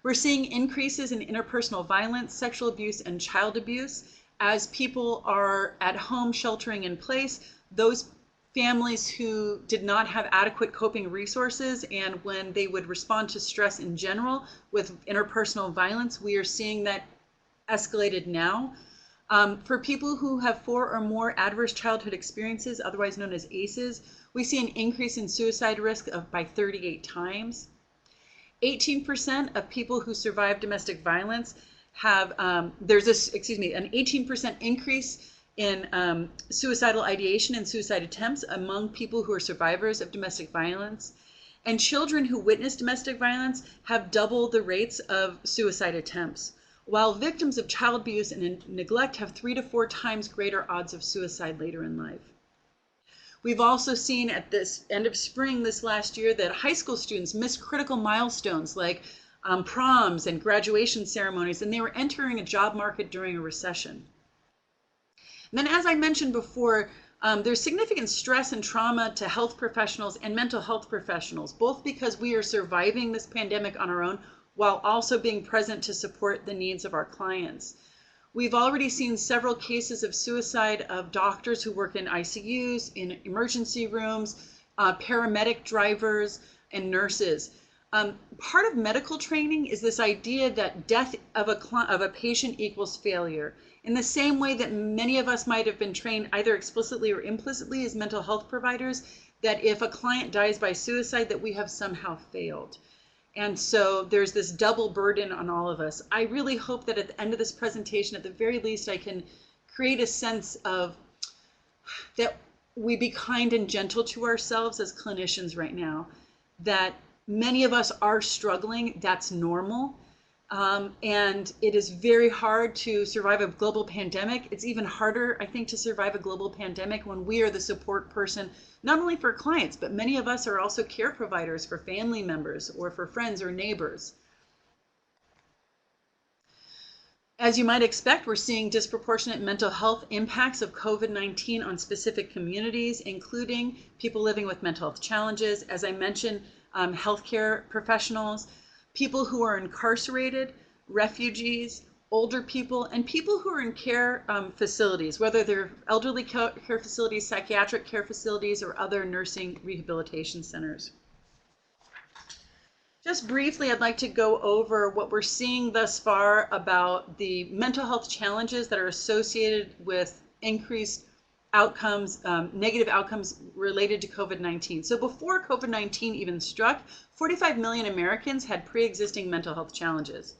We're seeing increases in interpersonal violence, sexual abuse, and child abuse. As people are at home sheltering in place, those families who did not have adequate coping resources, and when they would respond to stress in general with interpersonal violence, we are seeing that escalated now. For people who have 4 or more adverse childhood experiences, otherwise known as ACEs, we see an increase in suicide risk by 38 times. 18% of people who survive domestic violence have, an 18% increase in suicidal ideation and suicide attempts among people who are survivors of domestic violence. And children who witness domestic violence have double the rates of suicide attempts, while victims of child abuse and neglect have 3 to 4 times greater odds of suicide later in life. We've also seen at this end of spring this last year that high school students missed critical milestones like proms and graduation ceremonies, and they were entering a job market during a recession. And then, as I mentioned before, There's significant stress and trauma to health professionals and mental health professionals, both because we are surviving this pandemic on our own while also being present to support the needs of our clients. We've already seen several cases of suicide of doctors who work in ICUs, in emergency rooms, paramedic drivers, and nurses. Part of medical training is this idea that death of a patient equals failure. In the same way that many of us might have been trained either explicitly or implicitly as mental health providers, that if a client dies by suicide, that we have somehow failed. And so there's this double burden on all of us. I really hope that at the end of this presentation, at the very least, I can create a sense of that we be kind and gentle to ourselves as clinicians right now, that many of us are struggling. That's normal. And it is very hard to survive a global pandemic. It's even harder, I think, to survive a global pandemic when we are the support person, not only for clients, but many of us are also care providers for family members or for friends or neighbors. As you might expect, we're seeing disproportionate mental health impacts of COVID-19 on specific communities, including people living with mental health challenges. As I mentioned, healthcare professionals, people who are incarcerated, refugees, older people, and people who are in care facilities, whether they're elderly care facilities, psychiatric care facilities, or other nursing rehabilitation centers. Just briefly, I'd like to go over what we're seeing thus far about the mental health challenges that are associated with increased outcomes, negative outcomes related to COVID-19. So before COVID-19 even struck, 45 million Americans had pre-existing mental health challenges.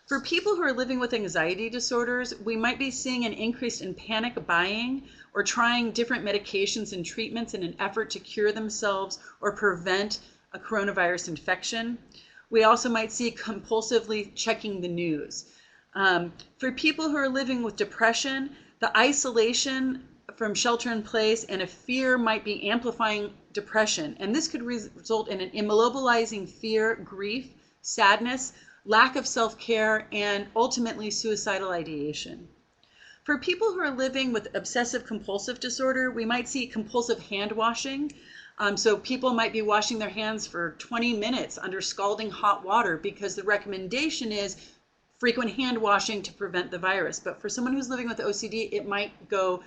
For people who are living with anxiety disorders, we might be seeing an increase in panic buying or trying different medications and treatments in an effort to cure themselves or prevent a coronavirus infection. We also might see compulsively checking the news. For people who are living with depression, the isolation from shelter in place and a fear might be amplifying depression. And this could result in an immobilizing fear, grief, sadness, lack of self-care, and ultimately suicidal ideation. For people who are living with obsessive compulsive disorder, we might see compulsive hand washing. So people might be washing their hands for 20 minutes under scalding hot water because the recommendation is frequent hand washing to prevent the virus. But for someone who's living with OCD, it might go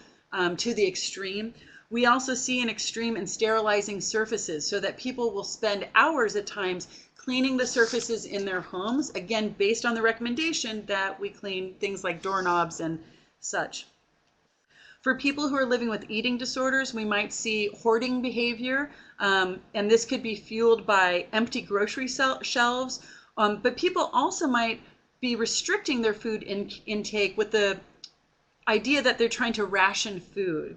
to the extreme. We also see an extreme in sterilizing surfaces so that people will spend hours at times cleaning the surfaces in their homes, again, based on the recommendation that we clean things like doorknobs and such. For people who are living with eating disorders, we might see hoarding behavior, and this could be fueled by empty grocery shelves, but people also might be restricting their food intake with the idea that they're trying to ration food.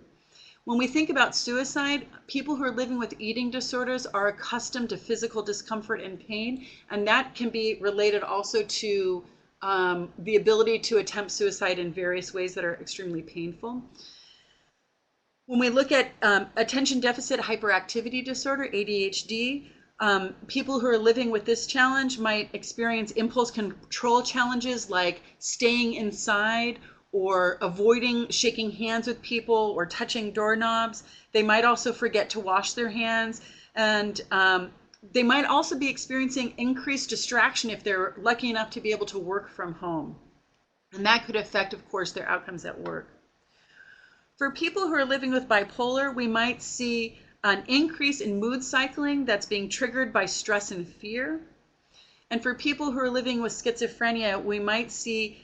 When we think about suicide, people who are living with eating disorders are accustomed to physical discomfort and pain, and that can be related also to the ability to attempt suicide in various ways that are extremely painful. When we look at attention deficit hyperactivity disorder, ADHD, people who are living with this challenge might experience impulse control challenges like staying inside or avoiding shaking hands with people or touching doorknobs. They might also forget to wash their hands, and they might also be experiencing increased distraction if they're lucky enough to be able to work from home. And that could affect, of course, their outcomes at work. For people who are living with bipolar, we might see an increase in mood cycling that's being triggered by stress and fear. And for people who are living with schizophrenia, we might see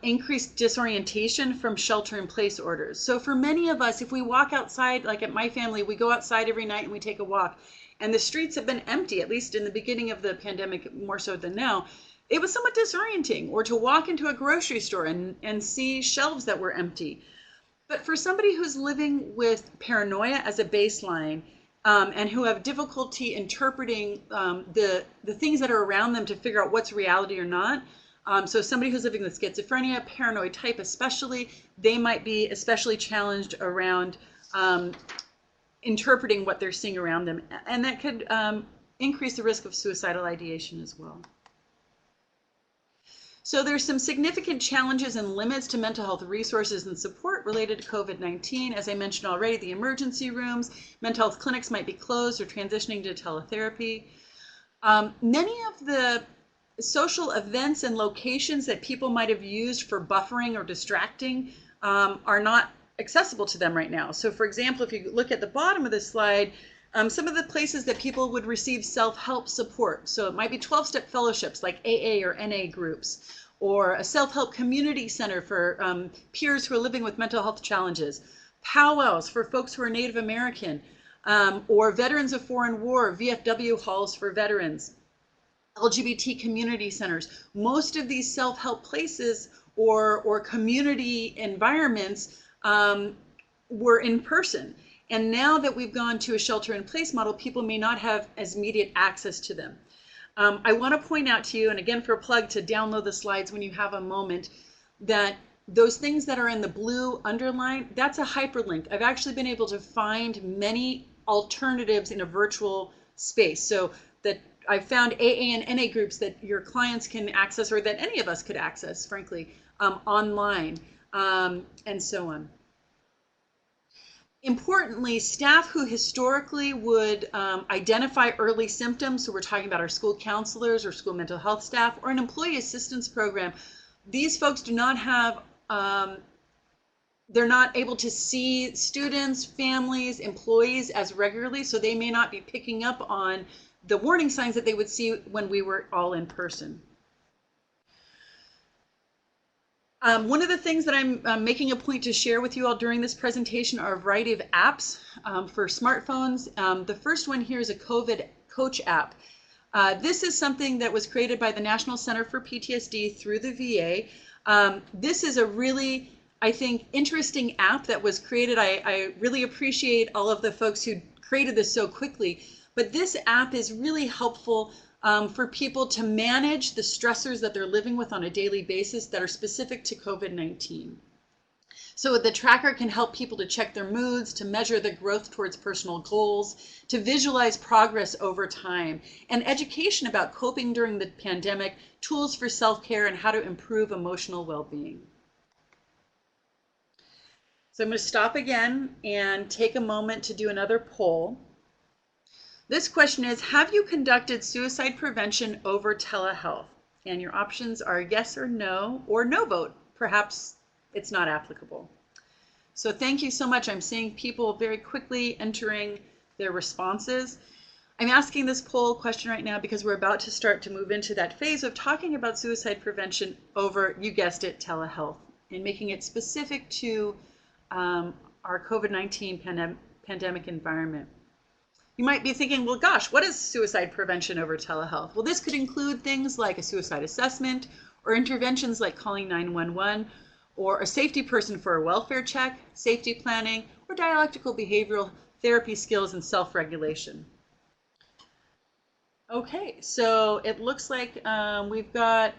increased disorientation from shelter-in-place orders. So for many of us, if we walk outside, like at my family, we go outside every night and we take a walk, and the streets have been empty, at least in the beginning of the pandemic, more so than now, it was somewhat disorienting. Or to walk into a grocery store and see shelves that were empty. But for somebody who's living with paranoia as a baseline, and who have difficulty interpreting the things that are around them to figure out what's reality or not, so somebody who's living with schizophrenia, paranoid type especially, they might be especially challenged around interpreting what they're seeing around them. And that could increase the risk of suicidal ideation as well. So there's some significant challenges and limits to mental health resources and support related to COVID-19. As I mentioned already, the emergency rooms, mental health clinics might be closed or transitioning to teletherapy. Many of the social events and locations that people might have used for buffering or distracting are not accessible to them right now. So for example, if you look at the bottom of this slide, some of the places that people would receive self-help support. So it might be 12-step fellowships like AA or NA groups, or a self-help community center for peers who are living with mental health challenges, powwows for folks who are Native American, or veterans of foreign war, VFW halls for veterans, LGBT community centers. Most of these self-help places or community environments were in person. And now that we've gone to a shelter-in-place model, people may not have as immediate access to them. I want to point out to you, and again for a plug to download the slides when you have a moment, that those things that are in the blue underline, that's a hyperlink. I've actually been able to find many alternatives in a virtual space. So that I've found AA and NA groups that your clients can access, or that any of us could access, frankly, online, and so on. Importantly, staff who historically would identify early symptoms, so we're talking about our school counselors or school mental health staff or an employee assistance program, these folks do not have, they're not able to see students, families, employees as regularly, so they may not be picking up on the warning signs that they would see when we were all in person. One of the things that I'm making a point to share with you all during this presentation are a variety of apps for smartphones. The first one here is a COVID coach app. This is something that was created by the National Center for PTSD through the VA. This is a really, I think, interesting app that was created. I really appreciate all of the folks who created this so quickly, but this app is really helpful for people to manage the stressors that they're living with on a daily basis that are specific to COVID-19. So the tracker can help people to check their moods, to measure the growth towards personal goals, to visualize progress over time, and education about coping during the pandemic, tools for self-care, and how to improve emotional well-being. So I'm going to stop again and take a moment to do another poll. This question is, have you conducted suicide prevention over telehealth? And your options are yes or no vote. Perhaps it's not applicable. So thank you so much. I'm seeing people very quickly entering their responses. I'm asking this poll question right now because we're about to start to move into that phase of talking about suicide prevention over, you guessed it, telehealth, and making it specific to our COVID-19 pandemic environment. You might be thinking, well, gosh, what is suicide prevention over telehealth? Well, this could include things like a suicide assessment or interventions like calling 911 or a safety person for a welfare check, safety planning, or dialectical behavioral therapy skills and self-regulation. Okay, so it looks like we've got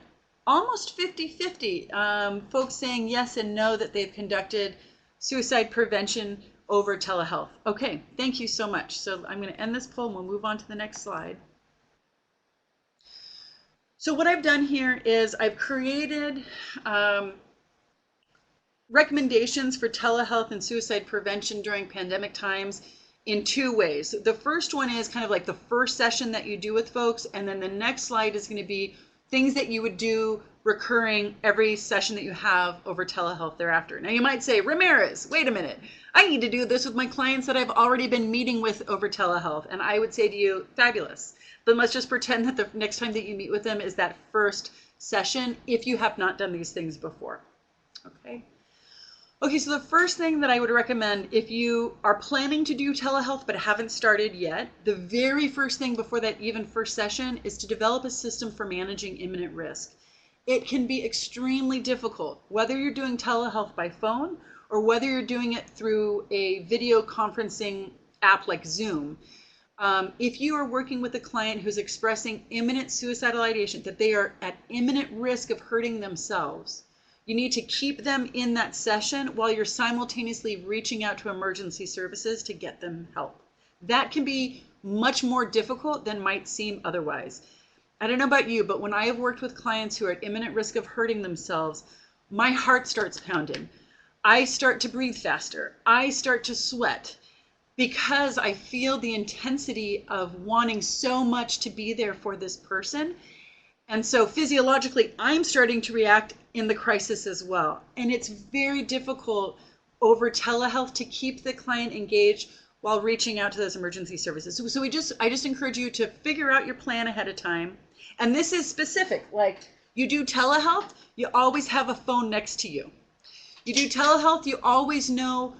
almost 50-50 folks saying yes and no that they've conducted suicide prevention over telehealth. Okay, thank you so much. So I'm going to end this poll and we'll move on to the next slide. So what I've done here is I've created recommendations for telehealth and suicide prevention during pandemic times in two ways. The first one is kind of like the first session that you do with folks, and then the next slide is going to be things that you would do recurring every session that you have over telehealth thereafter. Now you might say, Ramirez, wait a minute. I need to do this with my clients that I've already been meeting with over telehealth. And I would say to you, fabulous. Then let's just pretend that the next time that you meet with them is that first session if you have not done these things before. Okay. Okay, so the first thing that I would recommend if you are planning to do telehealth but haven't started yet, the very first thing before that even first session is to develop a system for managing imminent risk. It can be extremely difficult, whether you're doing telehealth by phone or whether you're doing it through a video conferencing app like Zoom. If you are working with a client who's expressing imminent suicidal ideation, that they are at imminent risk of hurting themselves, you need to keep them in that session while you're simultaneously reaching out to emergency services to get them help. That can be much more difficult than might seem otherwise. I don't know about you, but when I have worked with clients who are at imminent risk of hurting themselves, my heart starts pounding. I start to breathe faster. I start to sweat because I feel the intensity of wanting so much to be there for this person. And so physiologically, I'm starting to react in the crisis as well. And it's very difficult over telehealth to keep the client engaged while reaching out to those emergency services. So I just encourage you to figure out your plan ahead of time. And this is specific, like you do telehealth, you always have a phone next to you. You do telehealth, you always know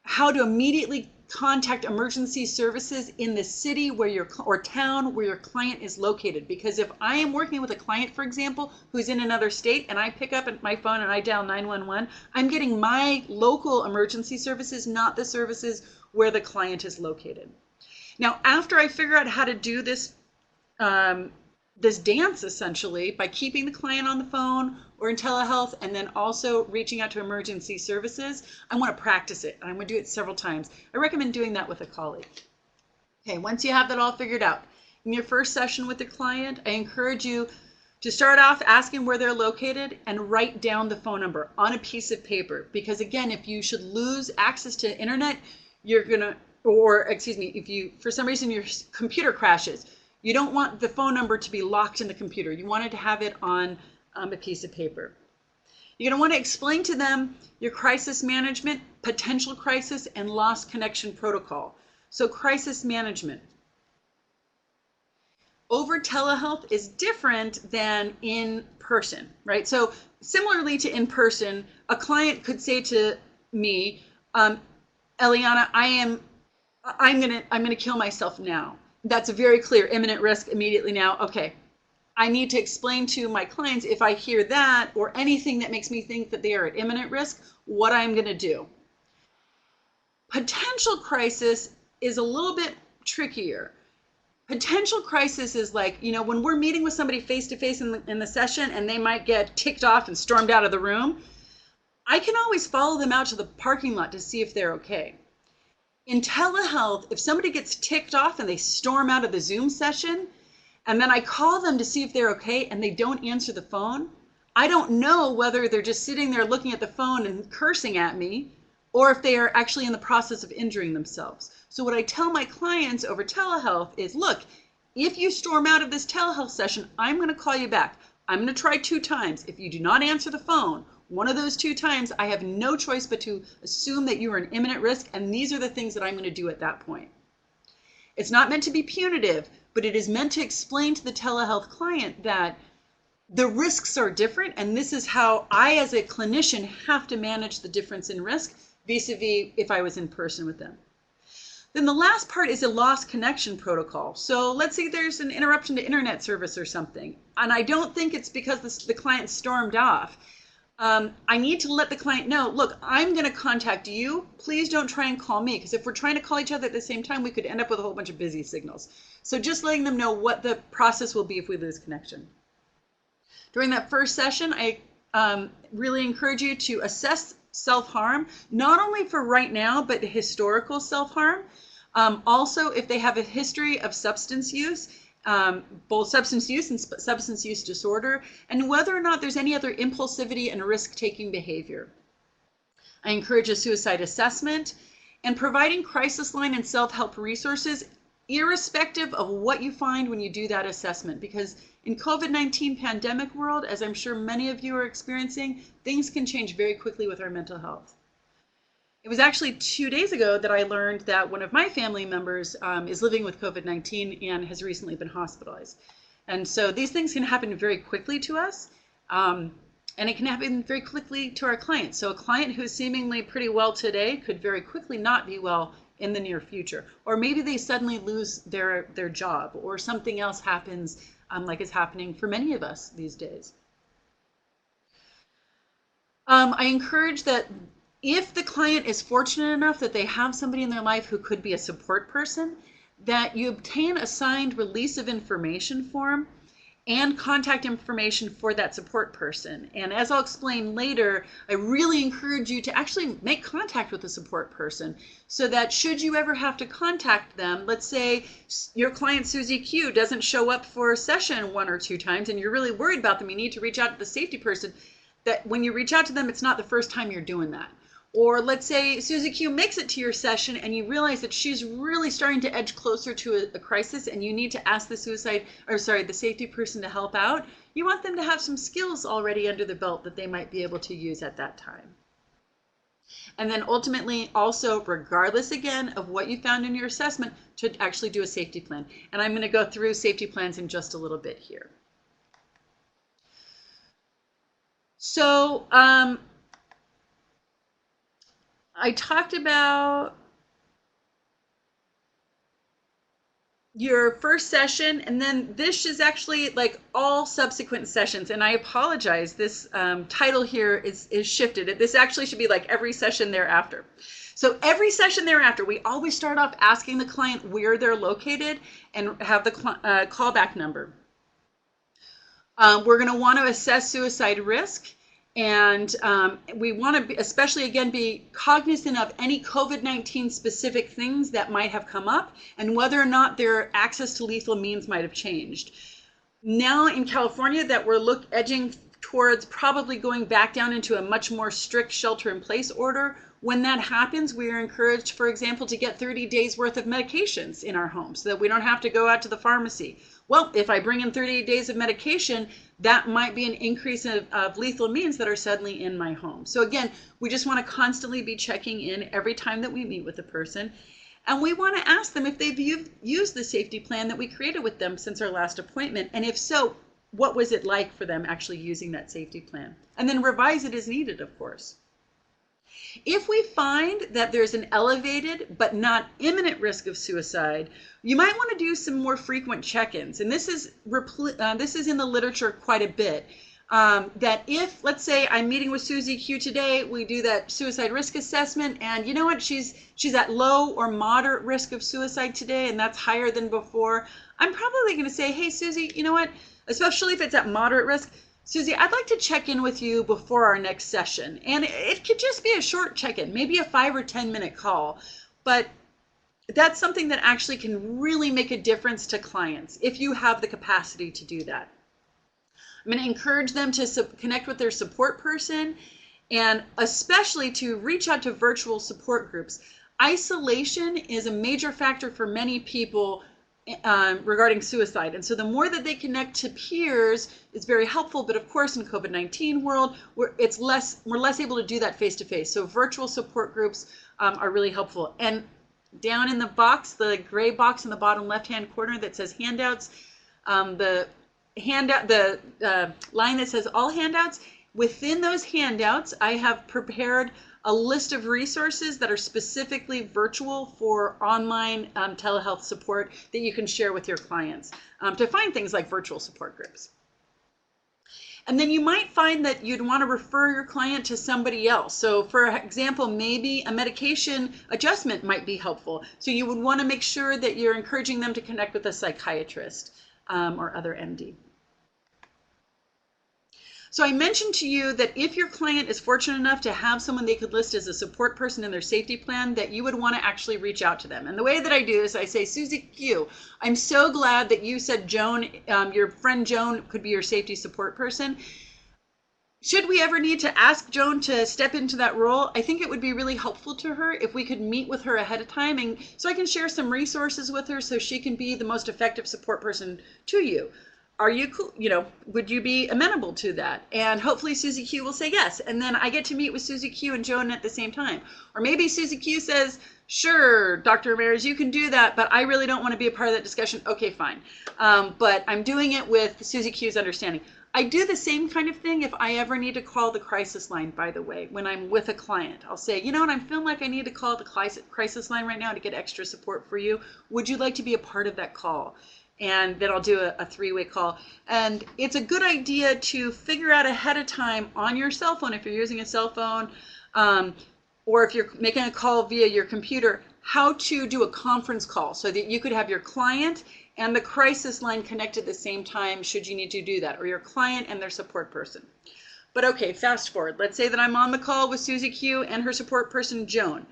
how to immediately contact emergency services in the city or town where your client is located. Because if I am working with a client, for example, who's in another state, and I pick up my phone and I dial 911, I'm getting my local emergency services, not the services where the client is located. Now, after I figure out how to do this, this dance essentially by keeping the client on the phone or in telehealth and then also reaching out to emergency services, I want to practice it. And I'm going to do it several times. I recommend doing that with a colleague. Okay, once you have that all figured out, in your first session with the client, I encourage you to start off asking where they're located and write down the phone number on a piece of paper. Because again, if you should lose access to internet, you're going to, or excuse me, if you, for some reason your computer crashes, you don't want the phone number to be locked in the computer. You wanted to have it on a piece of paper. You're going to want to explain to them your crisis management, potential crisis, and lost connection protocol. So crisis management. Over telehealth is different than in person, right? So similarly to in person, a client could say to me, Eliana, I'm gonna kill myself now. That's a very clear imminent risk immediately now. Okay, I need to explain to my clients if I hear that or anything that makes me think that they are at imminent risk, what I'm going to do. Potential crisis is a little bit trickier. Potential crisis is like, you know, when we're meeting with somebody face to face in the session and they might get ticked off and stormed out of the room, I can always follow them out to the parking lot to see if they're okay. In telehealth, if somebody gets ticked off and they storm out of the Zoom session, and then I call them to see if they're okay and they don't answer the phone, I don't know whether they're just sitting there looking at the phone and cursing at me or if they are actually in the process of injuring themselves. So what I tell my clients over telehealth is, look, if you storm out of this telehealth session, I'm going to call you back. I'm going to try 2 times. If you do not answer the phone, one of those 2 times, I have no choice but to assume that you are an imminent risk, and these are the things that I'm going to do at that point. It's not meant to be punitive, but it is meant to explain to the telehealth client that the risks are different, and this is how I, as a clinician, have to manage the difference in risk vis-a-vis if I was in person with them. Then the last part is a lost connection protocol. So let's say there's an interruption to internet service or something, and I don't think it's because the client stormed off. I need to let the client know, look, I'm going to contact you. Please don't try and call me, because if we're trying to call each other at the same time, we could end up with a whole bunch of busy signals. So just letting them know what the process will be if we lose connection. During that first session, I really encourage you to assess self-harm, not only for right now, but historical self-harm. Also, if they have a history of substance use, both substance use and substance use disorder, and whether or not there's any other impulsivity and risk-taking behavior. I encourage a suicide assessment and providing crisis line and self-help resources, irrespective of what you find when you do that assessment, because in COVID-19 pandemic world, as I'm sure many of you are experiencing, things can change very quickly with our mental health. It was actually 2 days ago that I learned that one of my family members is living with COVID-19 and has recently been hospitalized. And so these things can happen very quickly to us, and it can happen very quickly to our clients. So a client who's seemingly pretty well today could very quickly not be well in the near future. Or maybe they suddenly lose their job, or something else happens like is happening for many of us these days. I encourage that if the client is fortunate enough that they have somebody in their life who could be a support person, that you obtain a signed release of information form and contact information for that support person. And as I'll explain later, I really encourage you to actually make contact with the support person so that should you ever have to contact them, let's say your client Susie Q doesn't show up for a session 1 or 2 times and you're really worried about them, you need to reach out to the safety person, that when you reach out to them, it's not the first time you're doing that. Or let's say Susie Q makes it to your session and you realize that she's really starting to edge closer to a crisis and you need to ask the safety person to help out. You want them to have some skills already under the belt that they might be able to use at that time. And then ultimately also, regardless again of what you found in your assessment, to actually do a safety plan. And I'm going to go through safety plans in just a little bit here. So, I talked about your first session, and then this is actually like all subsequent sessions. And I apologize, this title here is shifted. This actually should be like every session thereafter. So every session thereafter, we always start off asking the client where they're located and have the callback number. We're going to want to assess suicide risk. And we want to especially, again, be cognizant of any COVID-19 specific things that might have come up and whether or not their access to lethal means might have changed. Now in California that we're edging towards probably going back down into a much more strict shelter-in-place order, when that happens, we are encouraged, for example, to get 30 days worth of medications in our home so that we don't have to go out to the pharmacy. Well, if I bring in 30 days of medication, that might be an increase of lethal means that are suddenly in my home. So again, we just want to constantly be checking in every time that we meet with a person. And we want to ask them if they've used the safety plan that we created with them since our last appointment. And if so, what was it like for them actually using that safety plan? And then revise it as needed, of course. If we find that there's an elevated but not imminent risk of suicide, you might want to do some more frequent check-ins. And this is in the literature quite a bit. That if, let's say, I'm meeting with Susie Q today, we do that suicide risk assessment, and you know what, she's at low or moderate risk of suicide today, and that's higher than before. I'm probably going to say, hey, Susie, you know what, especially if it's at moderate risk, Susie, I'd like to check in with you before our next session. And it could just be a short check-in, maybe a 5 or 10-minute call. But that's something that actually can really make a difference to clients if you have the capacity to do that. I'm going to encourage them to connect with their support person and especially to reach out to virtual support groups. Isolation is a major factor for many people regarding suicide. And so the more that they connect to peers is very helpful. But of course, in COVID-19 world, we're less able to do that face-to-face. So virtual support groups are really helpful. And down in the box, the gray box in the bottom left-hand corner that says handouts, the line that says all handouts, within those handouts, I have prepared a list of resources that are specifically virtual for online telehealth support that you can share with your clients to find things like virtual support groups. And then you might find that you'd want to refer your client to somebody else. So for example, maybe a medication adjustment might be helpful. So you would want to make sure that you're encouraging them to connect with a psychiatrist or other MD. So I mentioned to you that if your client is fortunate enough to have someone they could list as a support person in their safety plan, that you would want to actually reach out to them. And the way that I do is I say, Susie Q, I'm so glad that you said Joan, your friend Joan could be your safety support person. Should we ever need to ask Joan to step into that role, I think it would be really helpful to her if we could meet with her ahead of time, and so I can share some resources with her so she can be the most effective support person to you. Are you cool? Would you be amenable to that? And hopefully Susie Q will say yes. And then I get to meet with Susie Q and Joan at the same time. Or maybe Susie Q says, sure, Dr. Ramirez, you can do that, but I really don't want to be a part of that discussion. Okay, fine. But I'm doing it with Susie Q's understanding. I do the same kind of thing if I ever need to call the crisis line, by the way, when I'm with a client. I'll say, you know what, I'm feeling like I need to call the crisis line right now to get extra support for you. Would you like to be a part of that call? And then I'll do a 3-way call. And it's a good idea to figure out ahead of time on your cell phone, if you're using a cell phone, or if you're making a call via your computer, how to do a conference call so that you could have your client and the crisis line connected at the same time should you need to do that, or your client and their support person. But okay, fast forward. Let's say that I'm on the call with Susie Q and her support person, Joan.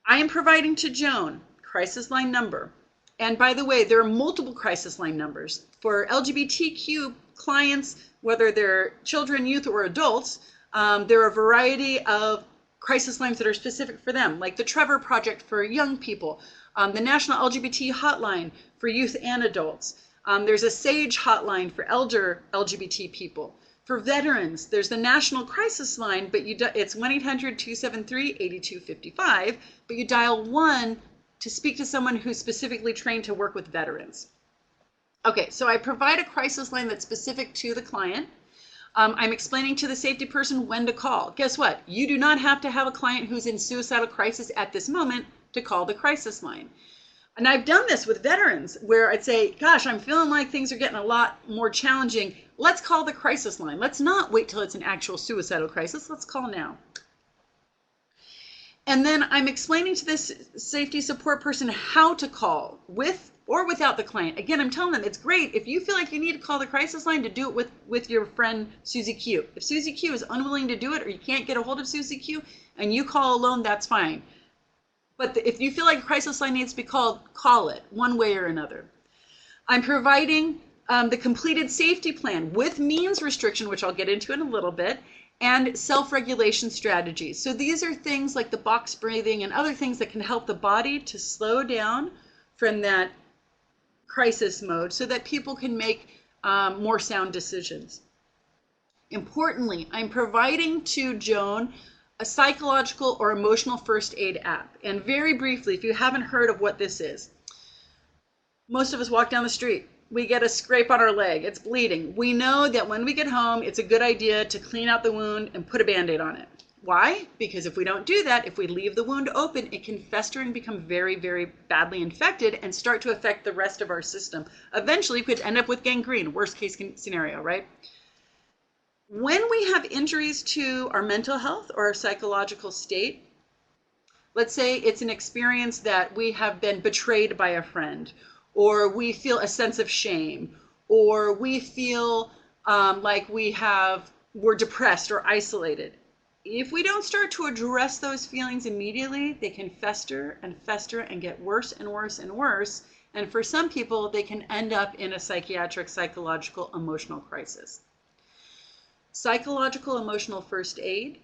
I am providing to Joan crisis line number. And by the way, there are multiple crisis line numbers. For LGBTQ clients, whether they're children, youth, or adults, there are a variety of crisis lines that are specific for them, like the Trevor Project for young people, the National LGBT Hotline for youth and adults. There's a SAGE hotline for elder LGBT people. For veterans, there's the National Crisis Line, but it's 1-800-273-8255, but you dial 1 to speak to someone who's specifically trained to work with veterans. Okay, so I provide a crisis line that's specific to the client. I'm explaining to the safety person when to call. Guess what? You do not have to have a client who's in suicidal crisis at this moment to call the crisis line. And I've done this with veterans where I'd say, gosh, I'm feeling like things are getting a lot more challenging. Let's call the crisis line. Let's not wait till it's an actual suicidal crisis. Let's call now. And then I'm explaining to this safety support person how to call with or without the client. Again, I'm telling them it's great if you feel like you need to call the crisis line to do it with your friend Susie Q. If Susie Q is unwilling to do it or you can't get a hold of Susie Q and you call alone, that's fine. But if you feel like a crisis line needs to be called, call it one way or another. I'm providing the completed safety plan with means restriction, which I'll get into in a little bit, and self-regulation strategies. So these are things like the box breathing and other things that can help the body to slow down from that crisis mode so that people can make more sound decisions. Importantly, I'm providing to Joan a psychological or emotional first aid app. And very briefly, if you haven't heard of what this is, most of us walk down the street. We get a scrape on our leg. It's bleeding. We know that when we get home, it's a good idea to clean out the wound and put a Band-Aid on it. Why? Because if we don't do that, if we leave the wound open, it can fester and become very, very badly infected and start to affect the rest of our system. Eventually, we could end up with gangrene, worst case scenario, right? When we have injuries to our mental health or our psychological state, let's say it's an experience that we have been betrayed by a friend, or we feel a sense of shame, or we feel like we're depressed or isolated. If we don't start to address those feelings immediately, they can fester and get worse and worse and worse. And for some people, they can end up in a psychiatric, psychological, emotional crisis. Psychological emotional first aid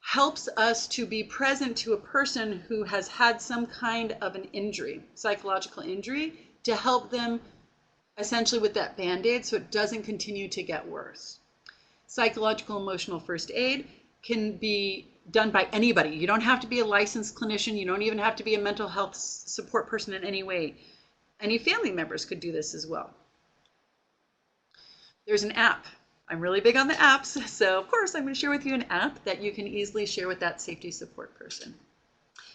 helps us to be present to a person who has had some kind of an injury, psychological injury, to help them essentially with that Band-Aid so it doesn't continue to get worse. Psychological emotional first aid can be done by anybody. You don't have to be a licensed clinician. You don't even have to be a mental health support person in any way. Any family members could do this as well. There's an app. I'm really big on the apps, so of course I'm going to share with you an app that you can easily share with that safety support person.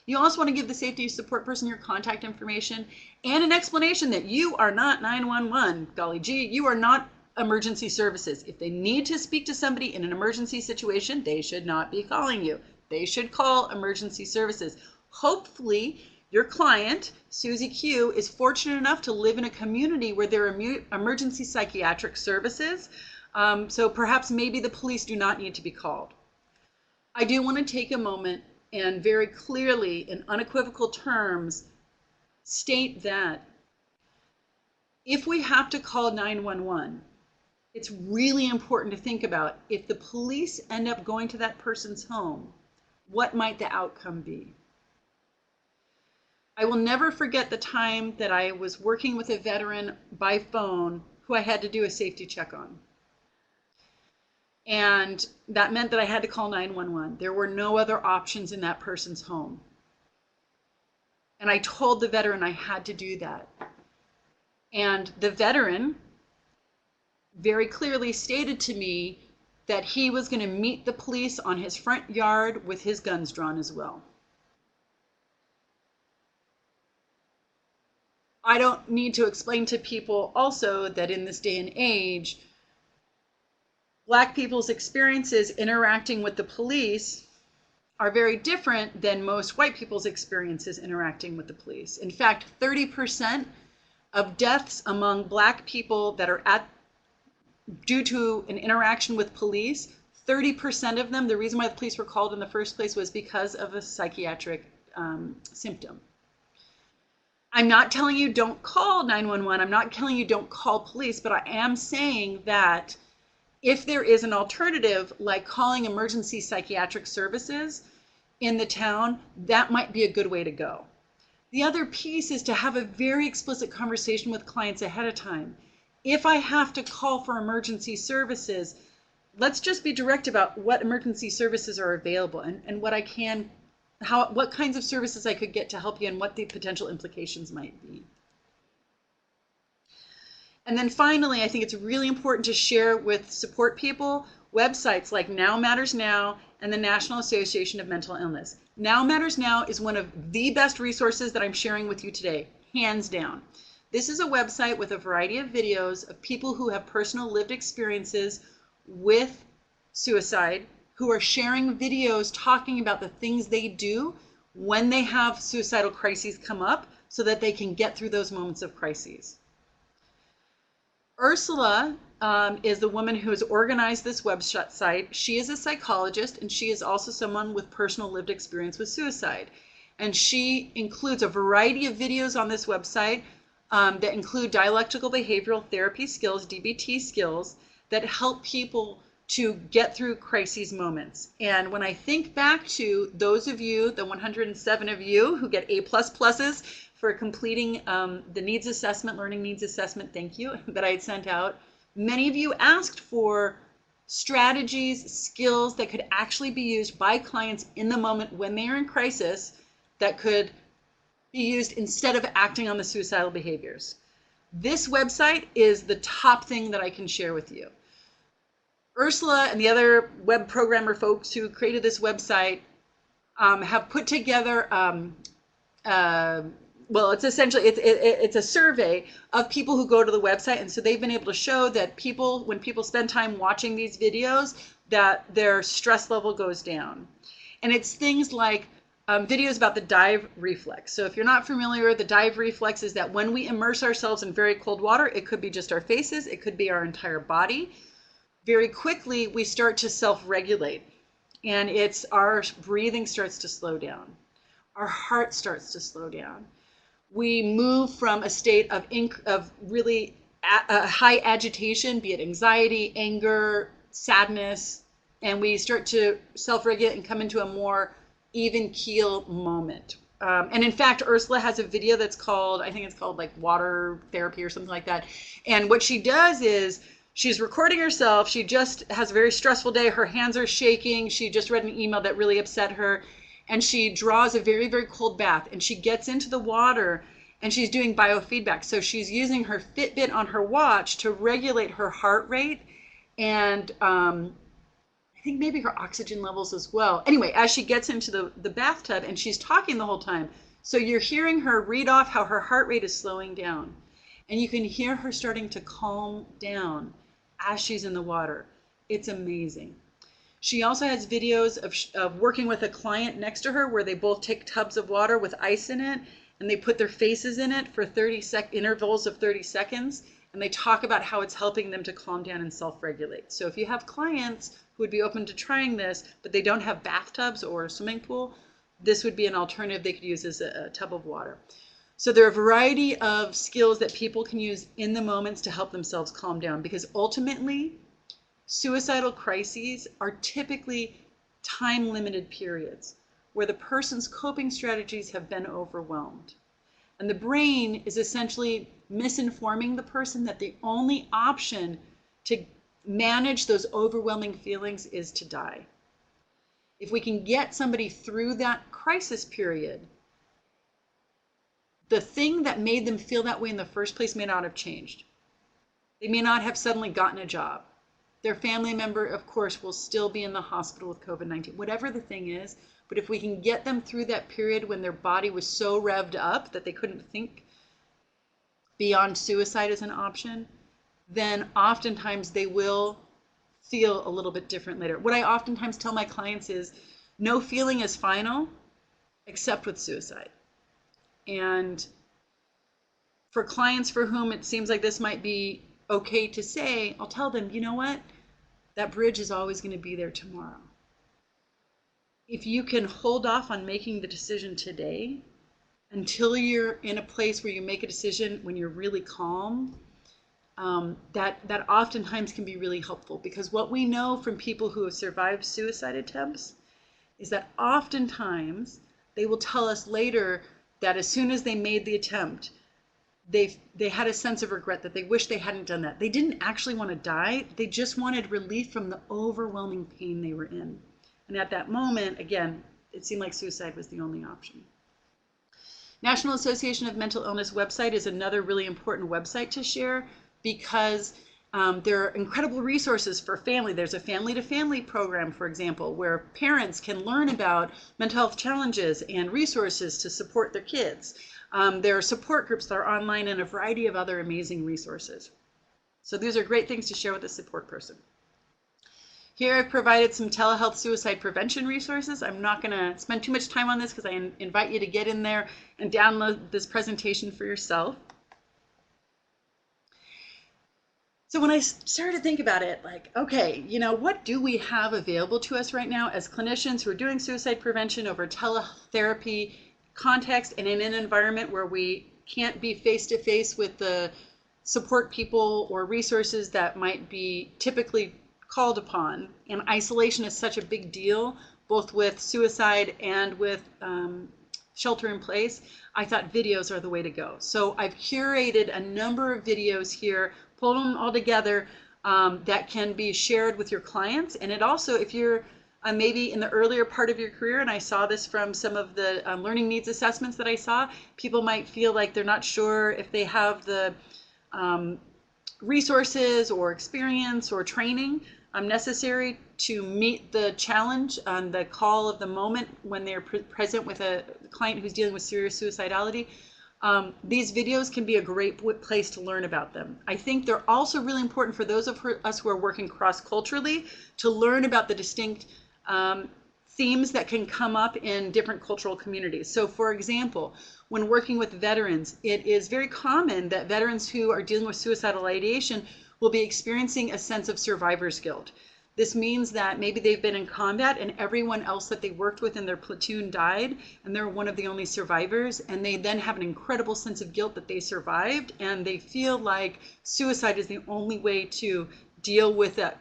You also want to give the safety support person your contact information and an explanation that you are not 911. Golly gee, you are not emergency services. If they need to speak to somebody in an emergency situation, they should not be calling you. They should call emergency services. Hopefully, your client, Susie Q, is fortunate enough to live in a community where there are emergency psychiatric services. So perhaps maybe the police do not need to be called. I do want to take a moment and very clearly, in unequivocal terms, state that if we have to call 911, it's really important to think about if the police end up going to that person's home, what might the outcome be? I will never forget the time that I was working with a veteran by phone who I had to do a safety check on. And that meant that I had to call 911. There were no other options in that person's home. And I told the veteran I had to do that. And the veteran very clearly stated to me that he was going to meet the police on his front yard with his guns drawn as well. I don't need to explain to people also that in this day and age, Black people's experiences interacting with the police are very different than most white people's experiences interacting with the police. In fact, 30% of deaths among Black people that are due to an interaction with police, 30% of them, the reason why the police were called in the first place was because of a psychiatric symptom. I'm not telling you don't call 911. I'm not telling you don't call police, but I am saying that if there is an alternative, like calling emergency psychiatric services in the town, that might be a good way to go. The other piece is to have a very explicit conversation with clients ahead of time. If I have to call for emergency services, let's just be direct about what emergency services are available and what I can, what kinds of services I could get to help you and what the potential implications might be. And then finally, I think it's really important to share with support people websites like Now Matters Now and the National Association of Mental Illness. Now Matters Now is one of the best resources that I'm sharing with you today, hands down. This is a website with a variety of videos of people who have personal lived experiences with suicide, who are sharing videos talking about the things they do when they have suicidal crises come up so that they can get through those moments of crises. Ursula is the woman who has organized this website. She is a psychologist, and she is also someone with personal lived experience with suicide. And she includes a variety of videos on this website that include dialectical behavioral therapy skills, DBT skills, that help people to get through crises moments. And when I think back to those of you, the 107 of you who get A++s for completing the needs assessment, learning needs assessment, thank you, that I had sent out, many of you asked for strategies, skills that could actually be used by clients in the moment when they are in crisis that could be used instead of acting on the suicidal behaviors. This website is the top thing that I can share with you. Ursula and the other web programmer folks who created this website have put together, well, it's essentially, it's a survey of people who go to the website. And so they've been able to show that people, when people spend time watching these videos, that their stress level goes down. And it's things like videos about the dive reflex. So if you're not familiar, the dive reflex is that when we immerse ourselves in very cold water, it could be just our faces, it could be our entire body. Very quickly, we start to self-regulate, and it's our breathing starts to slow down. Our heart starts to slow down. We move from a state of really high agitation, be it anxiety, anger, sadness, and we start to self-regulate and come into a more even keel moment. And in fact, Ursula has a video that's called, I think it's called like water therapy or something like that. And what she does is she's recording herself. She just has a very stressful day. Her hands are shaking. She just read an email that really upset her. And she draws a very, very cold bath. And she gets into the water and she's doing biofeedback. So she's using her Fitbit on her watch to regulate her heart rate and I think maybe her oxygen levels as well. Anyway, as she gets into the bathtub and she's talking the whole time. So you're hearing her read off how her heart rate is slowing down. And you can hear her starting to calm down as she's in the water. It's amazing. She also has videos of working with a client next to her where they both take tubs of water with ice in it and they put their faces in it for intervals of 30 seconds. And they talk about how it's helping them to calm down and self-regulate. So if you have clients who would be open to trying this, but they don't have bathtubs or a swimming pool, this would be an alternative they could use as a tub of water. So there are a variety of skills that people can use in the moments to help themselves calm down, because ultimately, suicidal crises are typically time-limited periods where the person's coping strategies have been overwhelmed. And the brain is essentially misinforming the person that the only option to manage those overwhelming feelings is to die. If we can get somebody through that crisis period, the thing that made them feel that way in the first place may not have changed. They may not have suddenly gotten a job. Their family member, of course, will still be in the hospital with COVID-19, whatever the thing is. But if we can get them through that period when their body was so revved up that they couldn't think beyond suicide as an option, then oftentimes they will feel a little bit different later. What I oftentimes tell my clients is, No feeling is final, except with suicide. And for clients for whom it seems like this might be okay to say, I'll tell them, you know what? That bridge is always going to be there tomorrow. If you can hold off on making the decision today until you're in a place where you make a decision when you're really calm, that oftentimes can be really helpful, because what we know from people who have survived suicide attempts is that oftentimes they will tell us later that as soon as they made the attempt, they had a sense of regret, that they wish they hadn't done that. They didn't actually want to die. They just wanted relief from the overwhelming pain they were in. And at that moment, again, it seemed like suicide was the only option. National Association of Mental Illness website is another really important website to share, because there are incredible resources for family. There's a family-to-family program, for example, where parents can learn about mental health challenges and resources to support their kids. There are support groups that are online and a variety of other amazing resources. So these are great things to share with a support person. Here I've provided some telehealth suicide prevention resources. I'm not going to spend too much time on this because I invite you to get in there and download this presentation for yourself. So when I started to think about it, like, okay, you know, what do we have available to us right now as clinicians who are doing suicide prevention over teletherapy context and in an environment where we can't be face-to-face with the support people or resources that might be typically called upon. And isolation is such a big deal, both with suicide and with shelter in place. I thought videos are the way to go. So I've curated a number of videos here, pulled them all together, that can be shared with your clients. And it also, if you're maybe in the earlier part of your career, and I saw this from some of the learning needs assessments that I saw, people might feel like they're not sure if they have the resources or experience or training necessary to meet the challenge on the call of the moment when they're present with a client who's dealing with serious suicidality. These videos can be a great place to learn about them. I think they're also really important for those of us who are working cross-culturally to learn about the distinct themes that can come up in different cultural communities. So for example, when working with veterans, it is very common that veterans who are dealing with suicidal ideation will be experiencing a sense of survivor's guilt. This means that maybe they've been in combat and everyone else that they worked with in their platoon died, and they're one of the only survivors, and they then have an incredible sense of guilt that they survived, and they feel like suicide is the only way to deal with that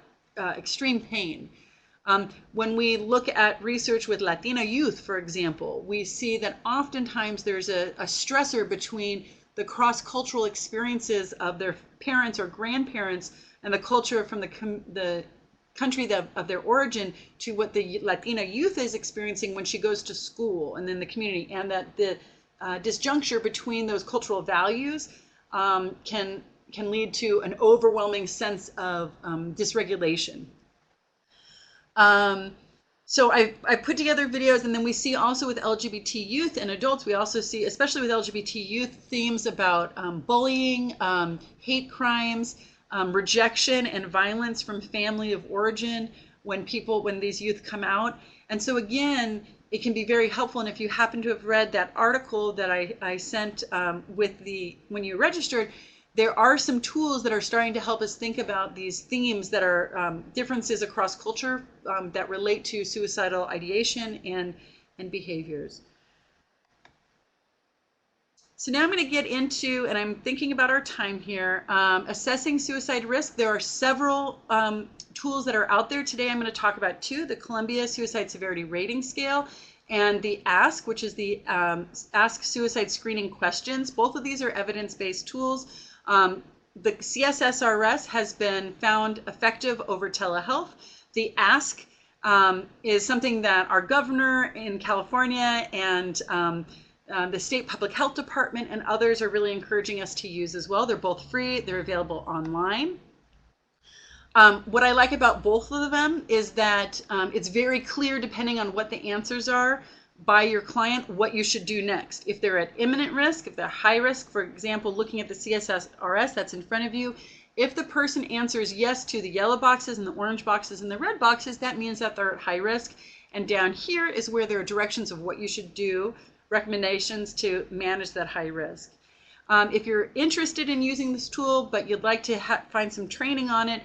extreme pain. When we look at research with Latina youth, for example, we see that oftentimes there's a stressor between the cross-cultural experiences of their parents or grandparents and the culture from the country of their origin to what the Latina youth is experiencing when she goes to school and in the community, and that the disjuncture between those cultural values can lead to an overwhelming sense of dysregulation. So I put together videos, and then we see also with LGBT youth and adults, we also see, especially with LGBT youth, themes about bullying, hate crimes, rejection and violence from family of origin when these youth come out. And so again, it can be very helpful. And if you happen to have read that article that I sent when you registered, there are some tools that are starting to help us think about these themes that are differences across culture that relate to suicidal ideation and behaviors. So now I'm going to get into, and I'm thinking about our time here, assessing suicide risk. There are several tools that are out there. Today I'm going to talk about two: the Columbia Suicide Severity Rating Scale and the ASK, which is the Ask Suicide Screening Questions. Both of these are evidence-based tools. The CSSRS has been found effective over telehealth. The ASK is something that our governor in California and the state public health department and others are really encouraging us to use as well. They're both free. They're available online. What I like about both of them is that it's very clear, depending on what the answers are by your client, what you should do next. If they're at imminent risk, if they're high risk, for example, looking at the CSSRS that's in front of you, if the person answers yes to the yellow boxes and the orange boxes and the red boxes, that means that they're at high risk. And down here is where there are directions of what you should do, recommendations to manage that high risk. If you're interested in using this tool, but you'd like to find some training on it,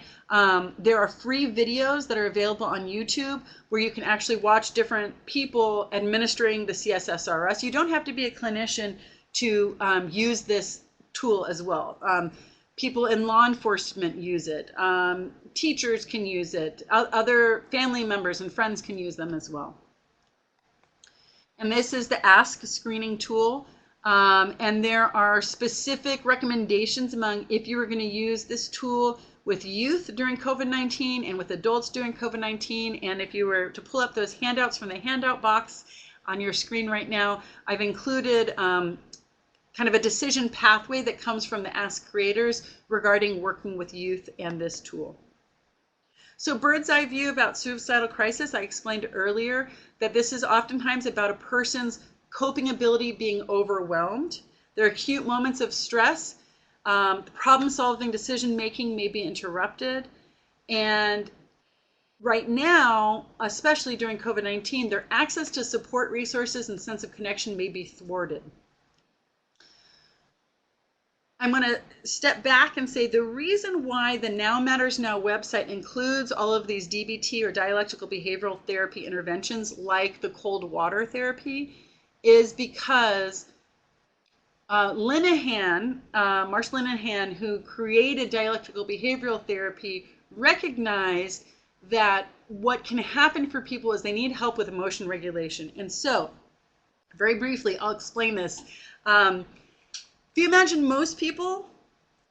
there are free videos that are available on YouTube where you can actually watch different people administering the CSSRS. You don't have to be a clinician to use this tool as well. People in law enforcement use it. Teachers can use it. Other family members and friends can use them as well. And this is the Ask screening tool. And there are specific recommendations among if you were going to use this tool with youth during COVID-19 and with adults during COVID-19. And if you were to pull up those handouts from the handout box on your screen right now, I've included kind of a decision pathway that comes from the Ask creators regarding working with youth and this tool. So bird's eye view about suicidal crisis, I explained earlier that this is oftentimes about a person's coping ability being overwhelmed. There are acute moments of stress. Problem-solving decision-making may be interrupted. And right now, especially during COVID-19, their access to support resources and sense of connection may be thwarted. I'm going to step back and say the reason why the Now Matters Now website includes all of these DBT or dialectical behavioral therapy interventions like the cold water therapy is because Linehan, Marsh Linehan, who created dialectical behavioral therapy, recognized that what can happen for people is they need help with emotion regulation. And so, very briefly, I'll explain this. If you imagine most people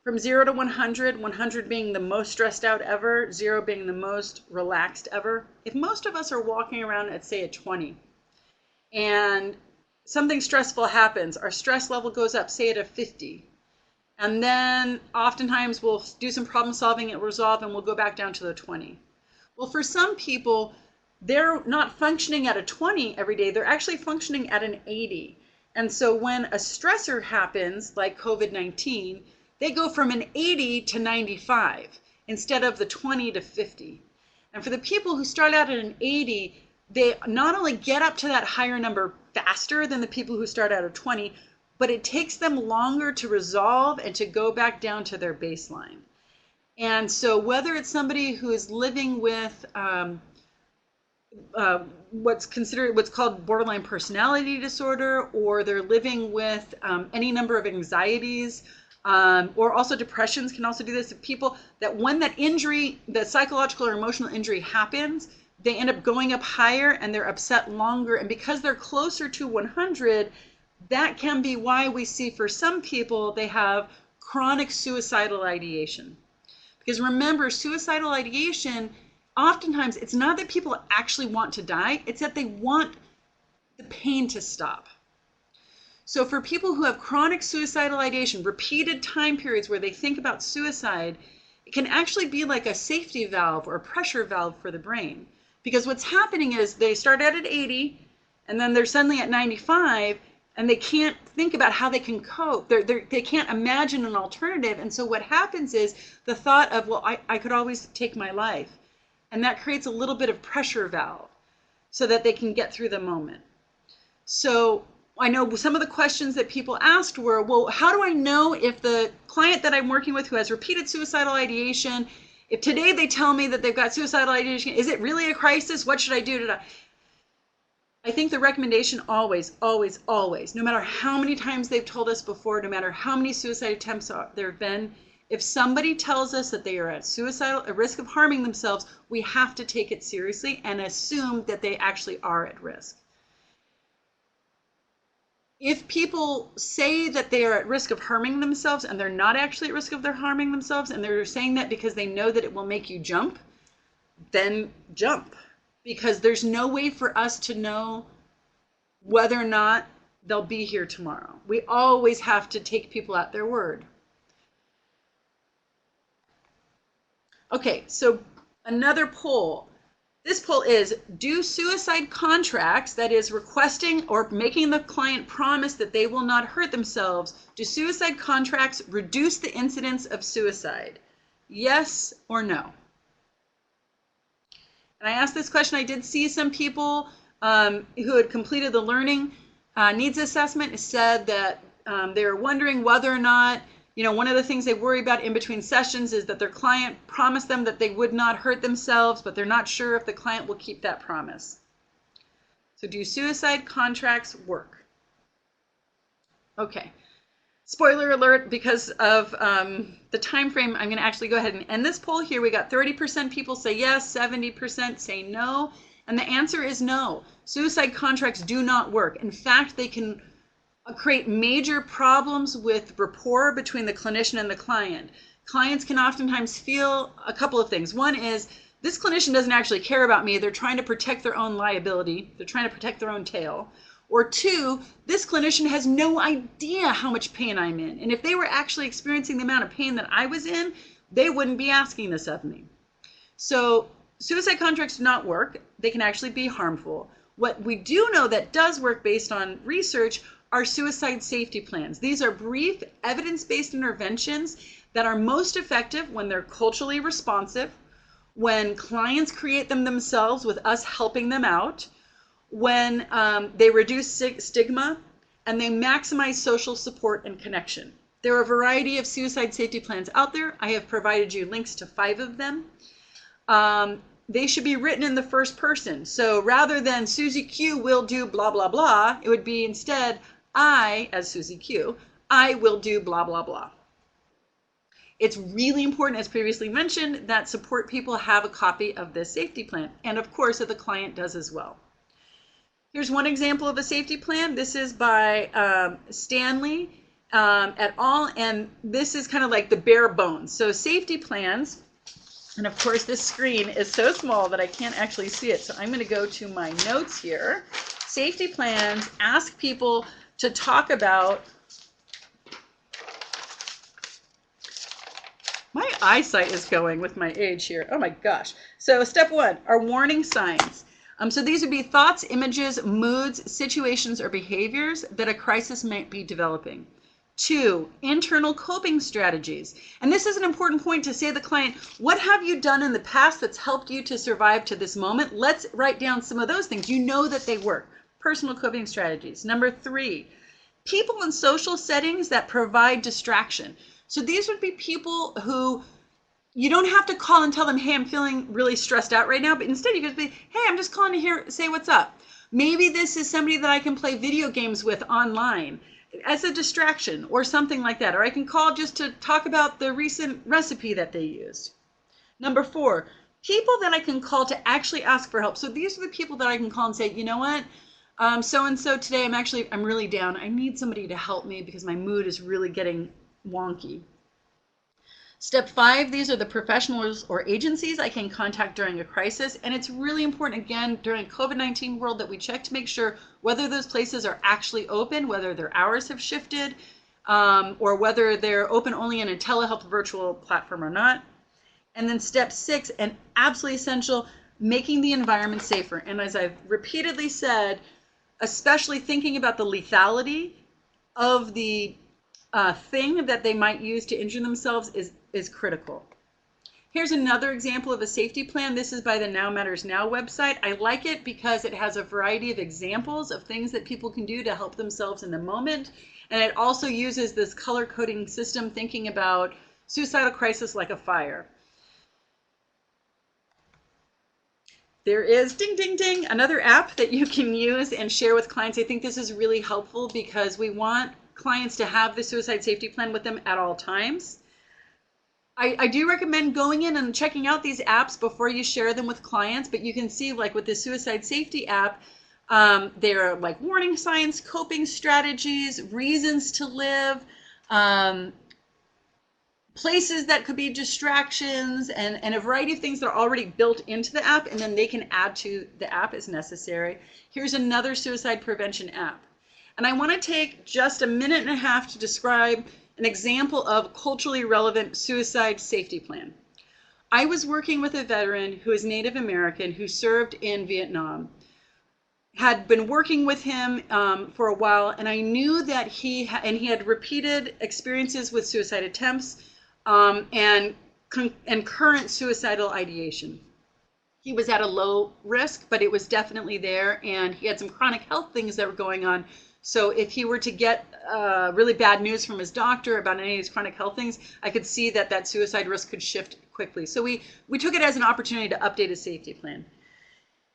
from 0 to 100, 100 being the most stressed out ever, 0 being the most relaxed ever, if most of us are walking around at, say, a 20, and something stressful happens, our stress level goes up, say, at a 50, and then oftentimes we'll do some problem solving and resolve, and we'll go back down to the 20. Well, for some people, they're not functioning at a 20 every day, they're actually functioning at an 80. And so when a stressor happens, like COVID-19, they go from an 80 to 95 instead of the 20 to 50. And for the people who start out at an 80, they not only get up to that higher number faster than the people who start out at 20, but it takes them longer to resolve and to go back down to their baseline. And so whether it's somebody who is living with what's called borderline personality disorder, or they're living with any number of anxieties, or also depressions can also do this. People that when that injury, the psychological or emotional injury happens, they end up going up higher and they're upset longer. And because they're closer to 100, that can be why we see for some people they have chronic suicidal ideation. Because remember, suicidal ideation, oftentimes it's not that people actually want to die, it's that they want the pain to stop. So for people who have chronic suicidal ideation, repeated time periods where they think about suicide, it can actually be like a safety valve or a pressure valve for the brain. Because what's happening is they start out at 80 and then they're suddenly at 95 and they can't think about how they can cope. They can't imagine an alternative. And so what happens is the thought of, well, I could always take my life. And that creates a little bit of pressure valve so that they can get through the moment. So I know some of the questions that people asked were, well, how do I know if the client that I'm working with who has repeated suicidal ideation, if today they tell me that they've got suicidal ideation, is it really a crisis? What should I do? I think the recommendation always, no matter how many times they've told us before, no matter how many suicide attempts there have been, if somebody tells us that they are at risk of harming themselves, we have to take it seriously and assume that they actually are at risk. If people say that they are at risk of harming themselves and they're not actually at risk of harming themselves, and they're saying that because they know that it will make you jump, then jump. Because there's no way for us to know whether or not they'll be here tomorrow. We always have to take people at their word. Okay, so another poll. This poll is, do suicide contracts, that is requesting or making the client promise that they will not hurt themselves, do suicide contracts reduce the incidence of suicide? Yes or no? And I asked this question. I did see some people who had completed the learning needs assessment said that they were wondering whether or not, one of the things they worry about in between sessions is that their client promised them that they would not hurt themselves, but they're not sure if the client will keep that promise. So do suicide contracts work? Okay. Spoiler alert, because of the time frame, I'm going to actually go ahead and end this poll here. We got 30% people say yes, 70% say no, and the answer is no. Suicide contracts do not work. In fact, they can create major problems with rapport between the clinician and the client. Clients can oftentimes feel a couple of things. One is, this clinician doesn't actually care about me. They're trying to protect their own liability. They're trying to protect their own tail. Or two, this clinician has no idea how much pain I'm in. And if they were actually experiencing the amount of pain that I was in, they wouldn't be asking this of me. So suicide contracts do not work. They can actually be harmful. What we do know that does work based on research are suicide safety plans. These are brief, evidence-based interventions that are most effective when they're culturally responsive, when clients create them themselves with us helping them out, when they reduce stigma, and they maximize social support and connection. There are a variety of suicide safety plans out there. I have provided you links to 5 of them. They should be written in the first person. So rather than Susie Q will do blah, blah, blah, it would be instead, I, as Susie Q, I will do blah, blah, blah. It's really important, as previously mentioned, that support people have a copy of this safety plan. And of course, that the client does as well. Here's one example of a safety plan. This is by Stanley et al. And this is kind of like the bare bones. So safety plans, and of course this screen is so small that I can't actually see it. So I'm going to go to my notes here. Safety plans ask people to talk about, my eyesight is going with my age here. Oh my gosh. So step 1 are warning signs. So these would be thoughts, images, moods, situations, or behaviors that a crisis might be developing. 2, internal coping strategies. And this is an important point to say to the client, what have you done in the past that's helped you to survive to this moment? Let's write down some of those things. You know that they work. Personal coping strategies. Number 3, people in social settings that provide distraction. So these would be people who you don't have to call and tell them, hey, I'm feeling really stressed out right now, but instead you could be, hey, I'm just calling to hear, say what's up. Maybe this is somebody that I can play video games with online as a distraction or something like that. Or I can call just to talk about the recent recipe that they used. Number 4, people that I can call to actually ask for help. So these are the people that I can call and say, you know what? So-and-so today, I'm really down. I need somebody to help me because my mood is really getting wonky. Step 5, these are the professionals or agencies I can contact during a crisis. And it's really important, again, during COVID-19 world that we check to make sure whether those places are actually open, whether their hours have shifted, or whether they're open only in a telehealth virtual platform or not. And then step 6, and absolutely essential, making the environment safer. And as I've repeatedly said, especially thinking about the lethality of the thing that they might use to injure themselves is critical. Here's another example of a safety plan. This is by the Now Matters Now website. I like it because it has a variety of examples of things that people can do to help themselves in the moment. And it also uses this color coding system, thinking about suicidal crisis like a fire. There is, ding, ding, ding, another app that you can use and share with clients. I think this is really helpful because we want clients to have the suicide safety plan with them at all times. I do recommend going in and checking out these apps before you share them with clients, but you can see, like with the suicide safety app, there are like warning signs, coping strategies, reasons to live, places that could be distractions, and a variety of things that are already built into the app, and then they can add to the app as necessary. Here's another suicide prevention app. And I want to take just a minute and a half to describe an example of culturally relevant suicide safety plan. I was working with a veteran who is Native American who served in Vietnam. Had been working with him for a while, and I knew that he had repeated experiences with suicide attempts and current suicidal ideation. he was at a low risk, but it was definitely there, and he had some chronic health things that were going on. So if he were to get really bad news from his doctor about any of these chronic health things, I could see that that suicide risk could shift quickly. So we took it as an opportunity to update his safety plan.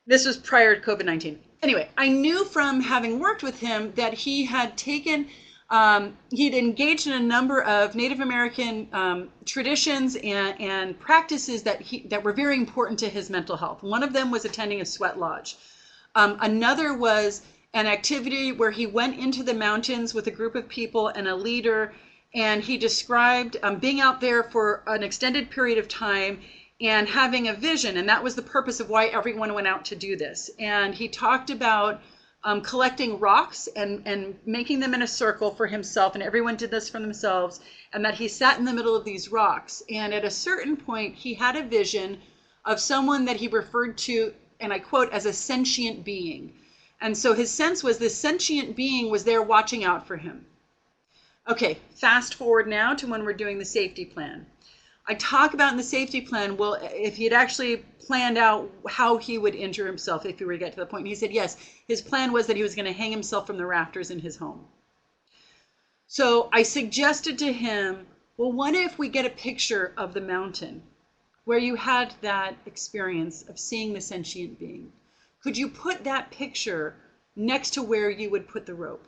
This was prior to COVID-19. Anyway, I knew from having worked with him that he had taken, he'd engaged in a number of Native American traditions and practices that were very important to his mental health. One of them was attending a sweat lodge. Another was an activity where he went into the mountains with a group of people and a leader, and he described being out there for an extended period of time and having a vision, and that was the purpose of why everyone went out to do this. And he talked about collecting rocks and making them in a circle for himself, and everyone did this for themselves, and that he sat in the middle of these rocks. And at a certain point, he had a vision of someone that he referred to, and I quote, as a sentient being. And so his sense was this sentient being was there watching out for him. Okay, fast forward now to when we're doing the safety plan. I talk about in the safety plan, well, if he had actually planned out how he would injure himself if he were to get to the point. And he said, yes, his plan was that he was going to hang himself from the rafters in his home. So I suggested to him, well, what if we get a picture of the mountain where you had that experience of seeing the sentient being? Could you put that picture next to where you would put the rope?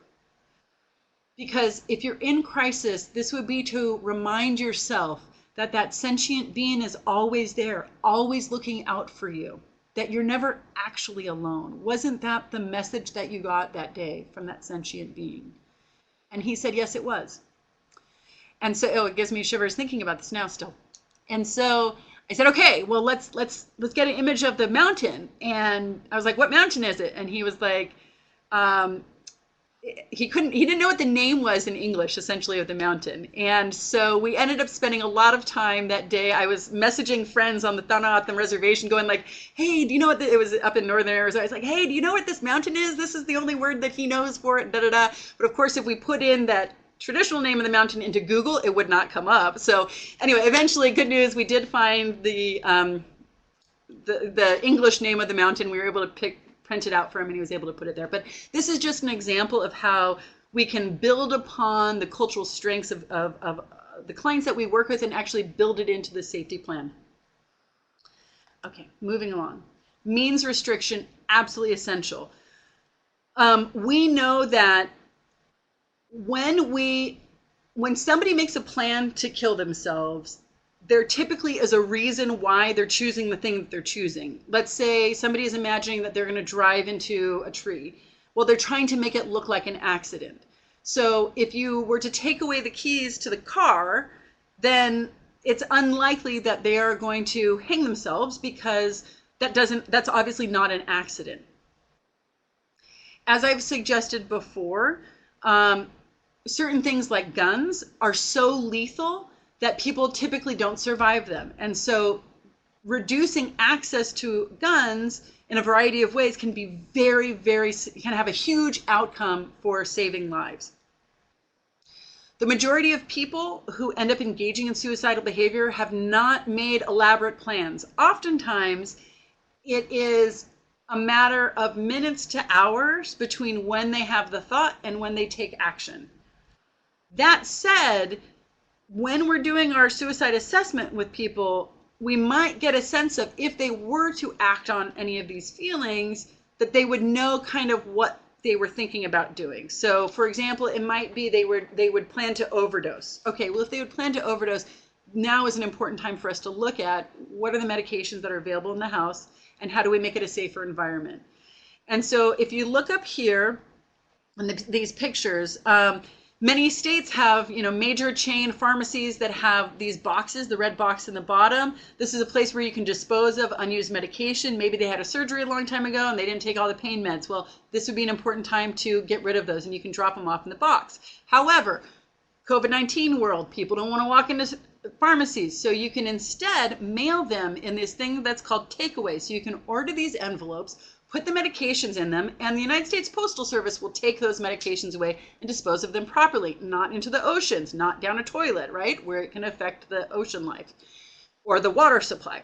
Because if you're in crisis, this would be to remind yourself that that sentient being is always there, always looking out for you, that you're never actually alone. Wasn't that the message that you got that day from that sentient being? And he said, yes, it was. And so, it gives me shivers thinking about this now still. And so I said, okay, well, let's get an image of the mountain. And I was like, what mountain is it? And he was like, he didn't know what the name was in English, essentially, of the mountain. And so we ended up spending a lot of time that day. I was messaging friends on the Tanahatam reservation going like, hey, do you know what it was up in northern Arizona? I was like, hey, do you know what this mountain is? This is the only word that he knows for it, da da da. But of course, if we put in that traditional name of the mountain into Google, it would not come up. So anyway, eventually, good news, we did find the English name of the mountain. We were able to print it out for him, and he was able to put it there. But this is just an example of how we can build upon the cultural strengths of the clients that we work with and actually build it into the safety plan. Okay, moving along. Means restriction, absolutely essential. We know that when somebody makes a plan to kill themselves, there typically is a reason why they're choosing the thing that they're choosing. Let's say somebody is imagining that they're going to drive into a tree. Well, they're trying to make it look like an accident. So if you were to take away the keys to the car, then it's unlikely that they are going to hang themselves, because that's obviously not an accident. As I've suggested before, certain things like guns are so lethal that people typically don't survive them. And so reducing access to guns in a variety of ways can be can have a huge outcome for saving lives. The majority of people who end up engaging in suicidal behavior have not made elaborate plans. Oftentimes, it is a matter of minutes to hours between when they have the thought and when they take action. That said, when we're doing our suicide assessment with people, we might get a sense of, if they were to act on any of these feelings, that they would know kind of what they were thinking about doing. So for example, it might be they would plan to overdose. Okay, well, if they would plan to overdose, now is an important time for us to look at what are the medications that are available in the house and how do we make it a safer environment. And so if you look up here in these pictures, many states have, major chain pharmacies that have these boxes, the red box in the bottom. This is a place where you can dispose of unused medication. Maybe they had a surgery a long time ago and they didn't take all the pain meds. Well, this would be an important time to get rid of those, and you can drop them off in the box. However, COVID-19 world, people don't want to walk into pharmacies, so you can instead mail them in this thing that's called takeaway. So you can order these envelopes, put the medications in them, and the United States Postal Service will take those medications away and dispose of them properly, not into the oceans, not down a toilet, right, where it can affect the ocean life or the water supply.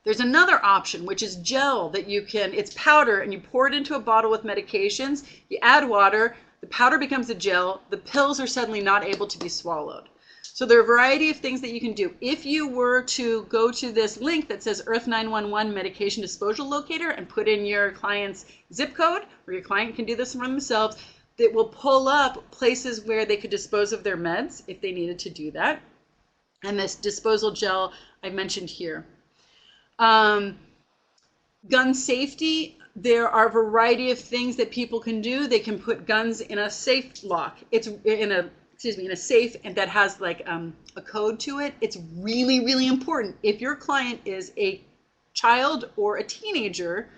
There's another option, which is gel that it's powder, and you pour it into a bottle with medications, you add water, the powder becomes a gel, the pills are suddenly not able to be swallowed. So there are a variety of things that you can do. If you were to go to this link that says Earth 911 medication disposal locator and put in your client's zip code, or your client can do this for themselves, it will pull up places where they could dispose of their meds if they needed to do that. And this disposal gel I mentioned here. Gun safety, there are a variety of things that people can do. They can put guns in a safe lock. It's in a safe, and that has like a code to it. It's really, really important. If your client is a child or a teenager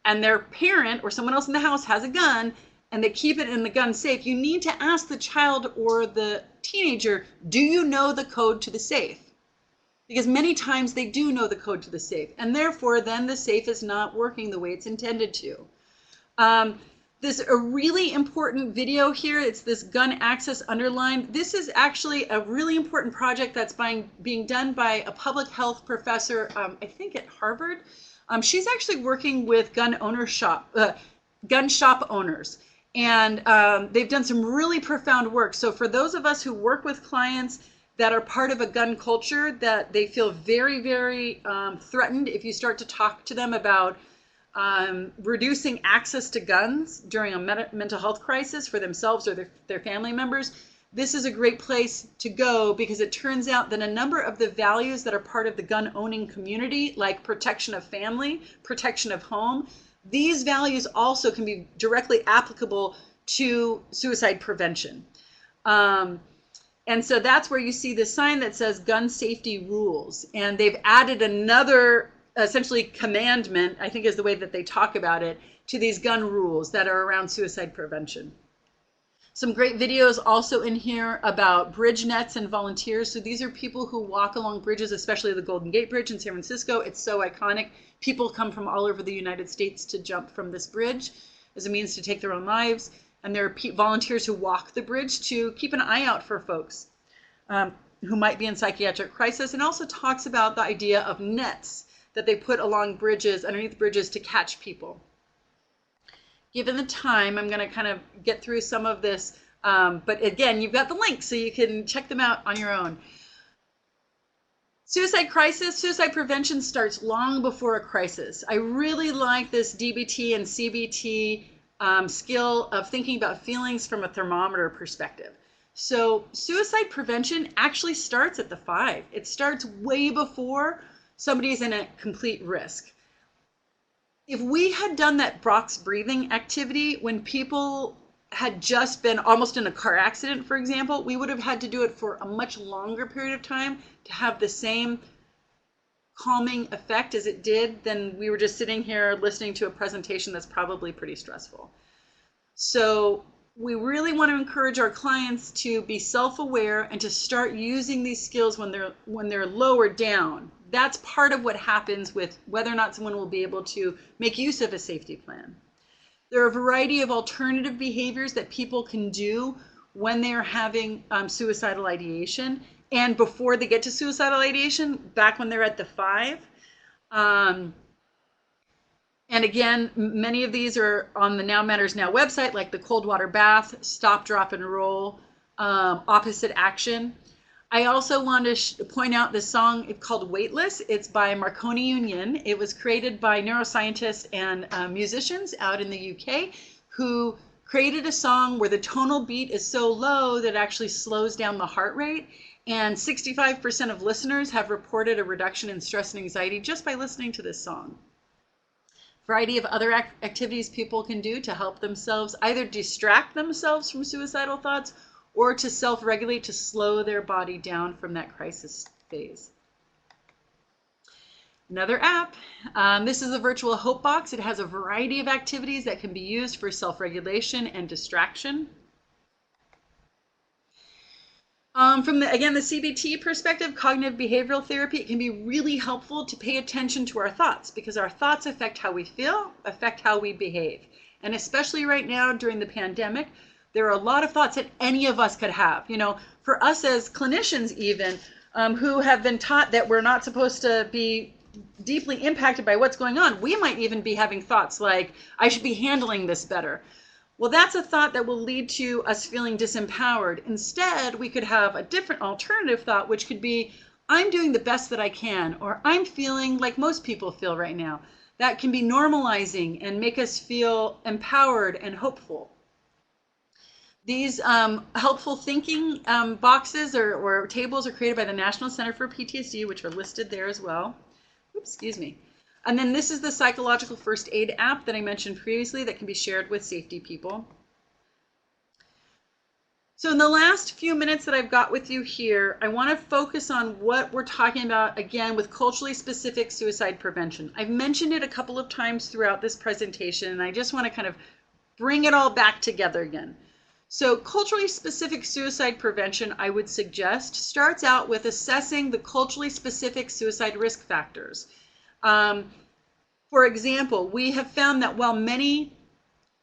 and their parent or someone else in the house has a gun and they keep it in the gun safe, you need to ask the child or the teenager, do you know the code to the safe? Because many times they do know the code to the safe, and therefore then the safe is not working the way it's intended to. There's a really important video here. It's this gun access underlined. This is actually a really important project that's being done by a public health professor, I think at Harvard. She's actually working with gun shop owners. And they've done some really profound work. So for those of us who work with clients that are part of a gun culture, that they feel very, very threatened if you start to talk to them about reducing access to guns during a mental health crisis for themselves or their family members, this is a great place to go, because it turns out that a number of the values that are part of the gun owning community, like protection of family, protection of home, these values also can be directly applicable to suicide prevention. And so that's where you see the sign that says gun safety rules. And they've added another, essentially, commandment, I think is the way that they talk about it, to these gun rules that are around suicide prevention. Some great videos also in here about bridge nets and volunteers. So these are people who walk along bridges, especially the Golden Gate Bridge in San Francisco. It's so iconic. People come from all over the United States to jump from this bridge as a means to take their own lives. And there are volunteers who walk the bridge to keep an eye out for folks who might be in psychiatric crisis, and also talks about the idea of nets that they put along bridges, underneath bridges, to catch people. Given the time, I'm going to kind of get through some of this, but again, you've got the links so you can check them out on your own. Suicide crisis, suicide prevention starts long before a crisis. I really like this DBT and CBT skill of thinking about feelings from a thermometer perspective. So suicide prevention actually starts at the 5. It starts way before somebody's in a complete risk. If we had done that box breathing activity when people had just been almost in a car accident, for example, we would have had to do it for a much longer period of time to have the same calming effect as it did. Then we were just sitting here listening to a presentation that's probably pretty stressful. So we really want to encourage our clients to be self-aware and to start using these skills when they're lower down. That's part of what happens with whether or not someone will be able to make use of a safety plan. There are a variety of alternative behaviors that people can do when they are having suicidal ideation, and before they get to suicidal ideation, back when they're at the 5. And again, many of these are on the Now Matters Now website, like the cold water bath, stop, drop, and roll, opposite action. I also want to point out this song called Weightless. It's by Marconi Union. It was created by neuroscientists and musicians out in the UK who created a song where the tonal beat is so low that it actually slows down the heart rate. And 65% of listeners have reported a reduction in stress and anxiety just by listening to this song. Variety of other activities people can do to help themselves either distract themselves from suicidal thoughts or to self-regulate, to slow their body down from that crisis phase. Another app, this is a virtual hope box. It has a variety of activities that can be used for self-regulation and distraction. From the CBT perspective, cognitive behavioral therapy, it can be really helpful to pay attention to our thoughts, because our thoughts affect how we feel, affect how we behave. And especially right now during the pandemic, there are a lot of thoughts that any of us could have. You know, for us as clinicians even, who have been taught that we're not supposed to be deeply impacted by what's going on, we might even be having thoughts like, I should be handling this better. Well, that's a thought that will lead to us feeling disempowered. Instead, we could have a different alternative thought, which could be, I'm doing the best that I can, or I'm feeling like most people feel right now. That can be normalizing and make us feel empowered and hopeful. These helpful thinking boxes or tables are created by the National Center for PTSD, which are listed there as well. Oops, excuse me. And then this is the psychological first aid app that I mentioned previously that can be shared with safety people. So in the last few minutes that I've got with you here, I want to focus on what we're talking about again with culturally specific suicide prevention. I've mentioned it a couple of times throughout this presentation, and I just want to kind of bring it all back together again. So culturally specific suicide prevention, I would suggest, starts out with assessing the culturally specific suicide risk factors. For example, we have found that while many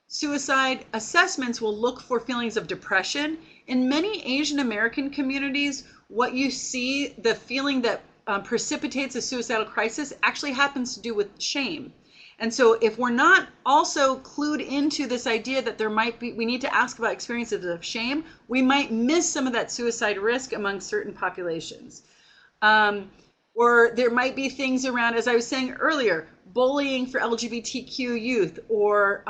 suicide assessments will look for feelings of depression, in many Asian American communities, what you see, the feeling that precipitates a suicidal crisis actually happens to do with shame. And so if we're not also clued into this idea that there might be, we need to ask about experiences of shame, we might miss some of that suicide risk among certain populations. Or there might be things around, as I was saying earlier, bullying for LGBTQ youth, or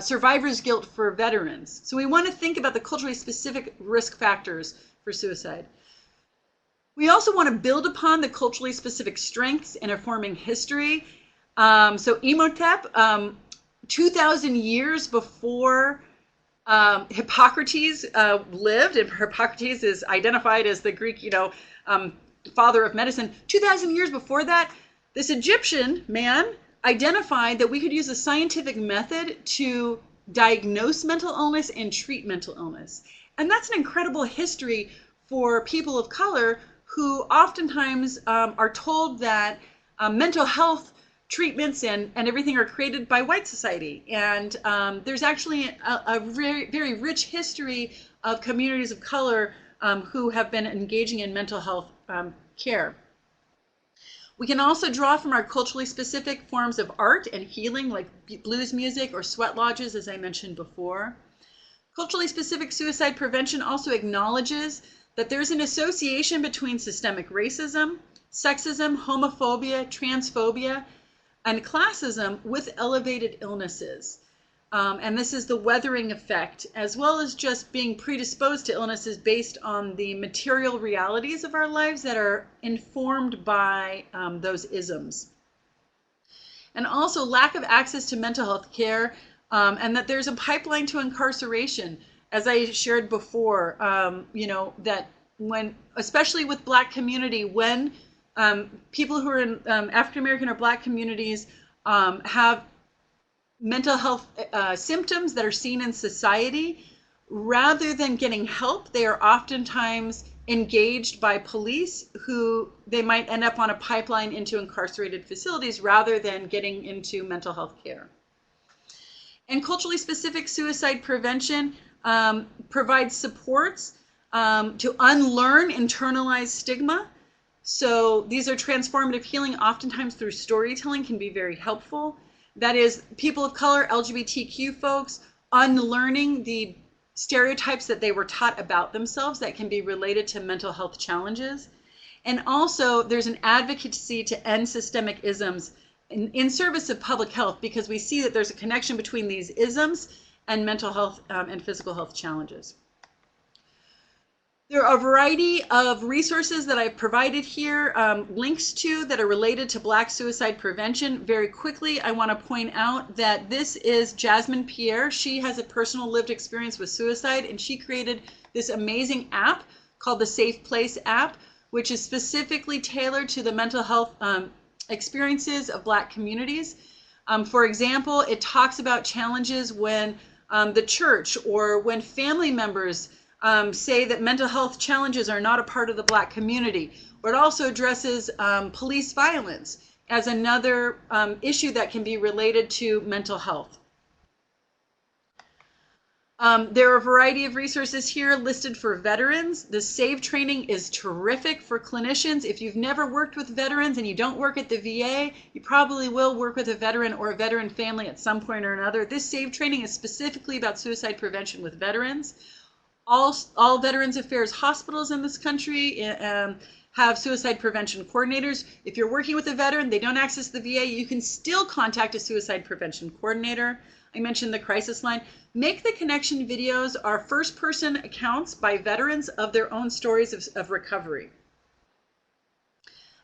survivor's guilt for veterans. So we want to think about the culturally specific risk factors for suicide. We also want to build upon the culturally specific strengths in informing history. So Imhotep, 2,000 years before Hippocrates lived, and Hippocrates is identified as the Greek, father of medicine. 2,000 years before that, this Egyptian man identified that we could use a scientific method to diagnose mental illness and treat mental illness. And that's an incredible history for people of color who oftentimes are told that mental health treatments and everything are created by white society. And there's actually a very, very rich history of communities of color who have been engaging in mental health care. We can also draw from our culturally specific forms of art and healing, like blues music or sweat lodges, as I mentioned before. Culturally specific suicide prevention also acknowledges that there's an association between systemic racism, sexism, homophobia, transphobia, and classism with elevated illnesses. And this is the weathering effect, as well as just being predisposed to illnesses based on the material realities of our lives that are informed by those isms. And also lack of access to mental health care, and that there's a pipeline to incarceration. As I shared before, that when, especially with Black community, when people who are in African American or Black communities have mental health symptoms that are seen in society, rather than getting help, they are oftentimes engaged by police who they might end up on a pipeline into incarcerated facilities rather than getting into mental health care. And culturally specific suicide prevention provides supports to unlearn internalized stigma. So these are transformative healing, oftentimes through storytelling, can be very helpful. That is, people of color, LGBTQ folks, unlearning the stereotypes that they were taught about themselves that can be related to mental health challenges. And also, there's an advocacy to end systemic isms in service of public health, because we see that there's a connection between these isms and mental health and physical health challenges. There are a variety of resources that I've provided here, links to that are related to Black suicide prevention. Very quickly, I want to point out that this is Jasmine Pierre. She has a personal lived experience with suicide, and she created this amazing app called the Safe Place app, which is specifically tailored to the mental health experiences of Black communities. For example, it talks about challenges when the church or when family members say that mental health challenges are not a part of the Black community. Or it also addresses police violence as another issue that can be related to mental health. There are a variety of resources here listed for veterans. The SAVE training is terrific for clinicians. If you've never worked with veterans and you don't work at the VA, you probably will work with a veteran or a veteran family at some point or another. This SAVE training is specifically about suicide prevention with veterans. All Veterans Affairs hospitals in this country have suicide prevention coordinators. If you're working with a veteran, they don't access the VA, you can still contact a suicide prevention coordinator. I mentioned the crisis line. Make the Connection videos are first-person accounts by veterans of their own stories of recovery.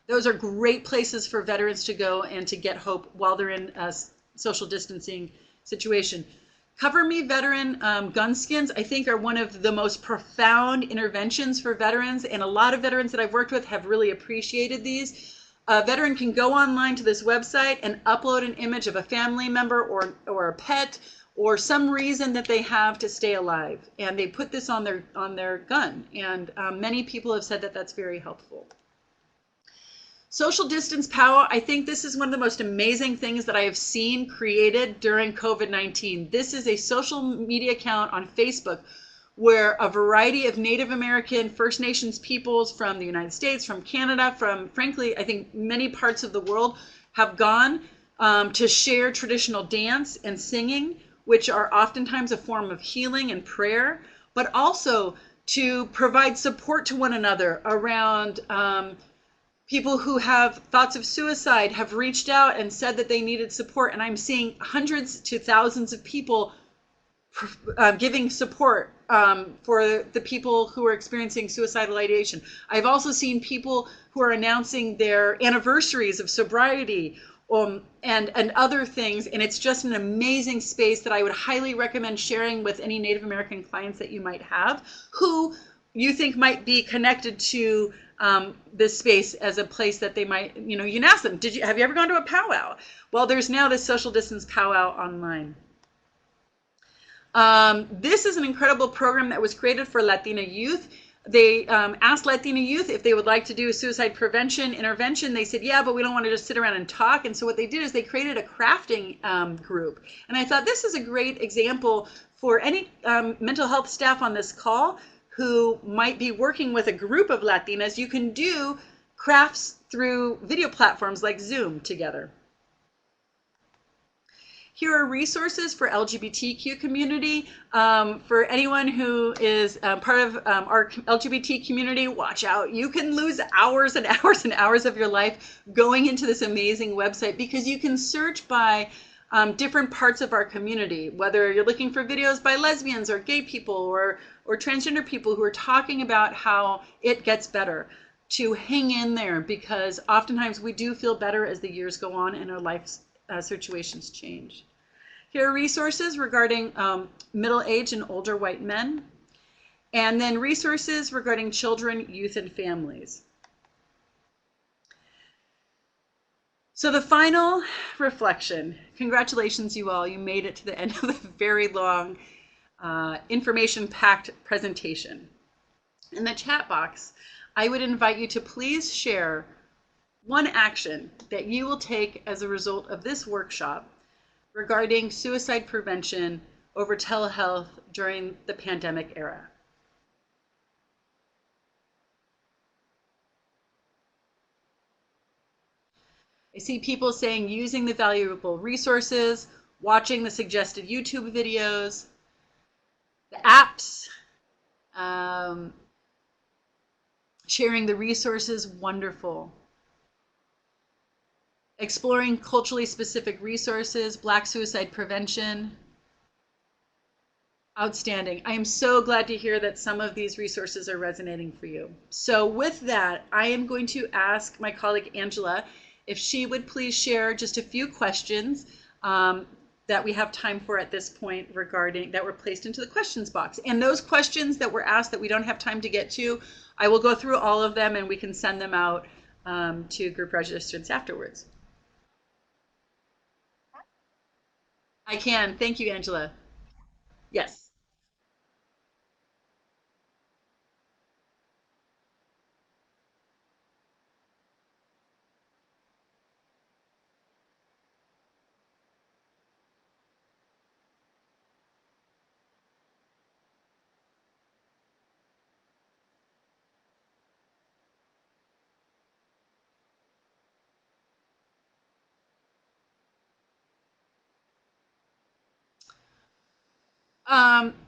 Those are great places for veterans to go and to get hope while they're in a social distancing situation. Cover Me Veteran Gunskins, I think, are one of the most profound interventions for veterans, and a lot of veterans that I've worked with have really appreciated these. A veteran can go online to this website and upload an image of a family member or a pet or some reason that they have to stay alive, and they put this on their gun, and many people have said that that's very helpful. Social distance power, I think this is one of the most amazing things that I have seen created during COVID-19. This is a social media account on Facebook where a variety of Native American, First Nations peoples from the United States, from Canada, from, frankly, I think many parts of the world have gone to share traditional dance and singing, which are oftentimes a form of healing and prayer, but also to provide support to one another around people who have thoughts of suicide have reached out and said that they needed support. And I'm seeing hundreds to thousands of people giving support for the people who are experiencing suicidal ideation. I've also seen people who are announcing their anniversaries of sobriety and other things. And it's just an amazing space that I would highly recommend sharing with any Native American clients that you might have who you think might be connected to this space as a place that they might, you can ask them, have you ever gone to a powwow? Well, there's now this social distance powwow online. This is an incredible program that was created for Latina youth. They asked Latina youth if they would like to do a suicide prevention intervention. They said, yeah, but we don't want to just sit around and talk. And so what they did is they created a crafting group. And I thought this is a great example for any mental health staff on this call who might be working with a group of Latinas. You can do crafts through video platforms like Zoom together. Here are resources for LGBTQ community. For anyone who is part of our LGBT community, watch out. You can lose hours and hours and hours of your life going into this amazing website because you can search by different parts of our community, whether you're looking for videos by lesbians or gay people or transgender people who are talking about how it gets better, to hang in there, because oftentimes we do feel better as the years go on and our life situations change. Here are resources regarding middle-aged and older white men, and then resources regarding children, youth, and families. So the final reflection, congratulations you all, you made it to the end of a very long information-packed presentation. In the chat box, I would invite you to please share one action that you will take as a result of this workshop regarding suicide prevention over telehealth during the pandemic era. I see people saying using the valuable resources, watching the suggested YouTube videos, the apps, sharing the resources, wonderful. Exploring culturally specific resources, Black suicide prevention, outstanding. I am so glad to hear that some of these resources are resonating for you. So with that, I am going to ask my colleague Angela if she would please share just a few questions that we have time for at this point regarding that were placed into the questions box. And those questions that were asked that we don't have time to get to, I will go through all of them and we can send them out to group registrants afterwards. I can. Thank you, Angela. Yes.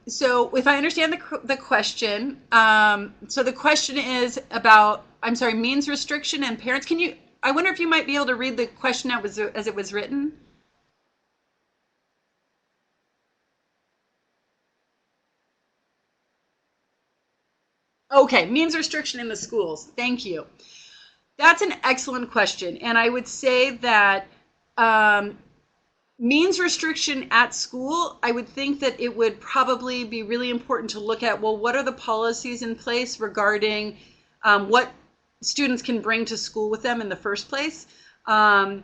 So if I understand the question, so the question is about, I'm sorry, means restriction and parents. I wonder if you might be able to read the question as it was written. Okay, means restriction in the schools. Thank you. That's an excellent question. And I would say that means restriction at school, I would think that it would probably be really important to look at, well, what are the policies in place regarding what students can bring to school with them in the first place? And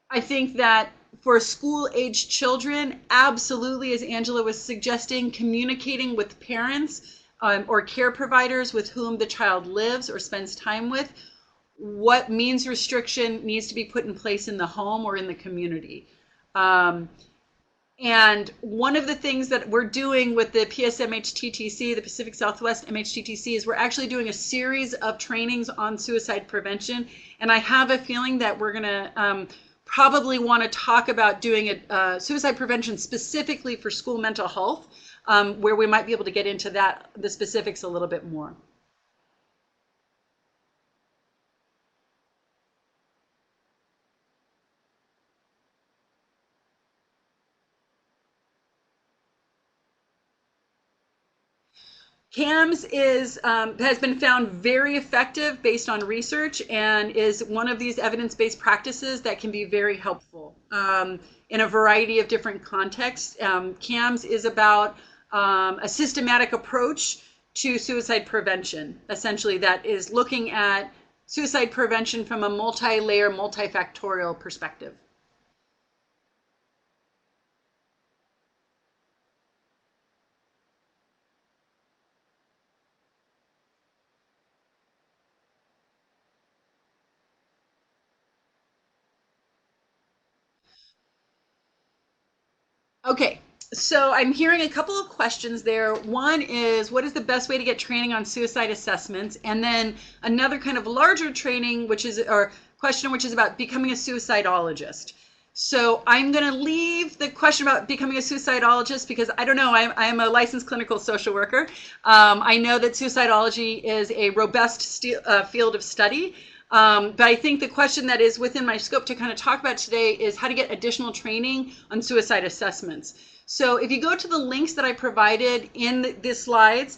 I think that for school-aged children, absolutely, as Angela was suggesting, communicating with parents or care providers with whom the child lives or spends time with, what means restriction needs to be put in place in the home or in the community. And one of the things that we're doing with the PSMHTTC, the Pacific Southwest MHTTC, is we're actually doing a series of trainings on suicide prevention. And I have a feeling that we're going to probably want to talk about doing a suicide prevention specifically for school mental health, where we might be able to get into the specifics a little bit more. CAMS has been found very effective based on research and is one of these evidence-based practices that can be very helpful in a variety of different contexts. CAMS is about a systematic approach to suicide prevention, essentially, that is looking at suicide prevention from a multi-layer, multifactorial perspective. Okay, so I'm hearing a couple of questions there. One is, what is the best way to get training on suicide assessments? And then another kind of larger training, question, which is about becoming a suicidologist. So I'm going to leave the question about becoming a suicidologist because I don't know, I am a licensed clinical social worker. I know that suicidology is a robust field of study. But I think the question that is within my scope to kind of talk about today is how to get additional training on suicide assessments. So if you go to the links that I provided in the slides,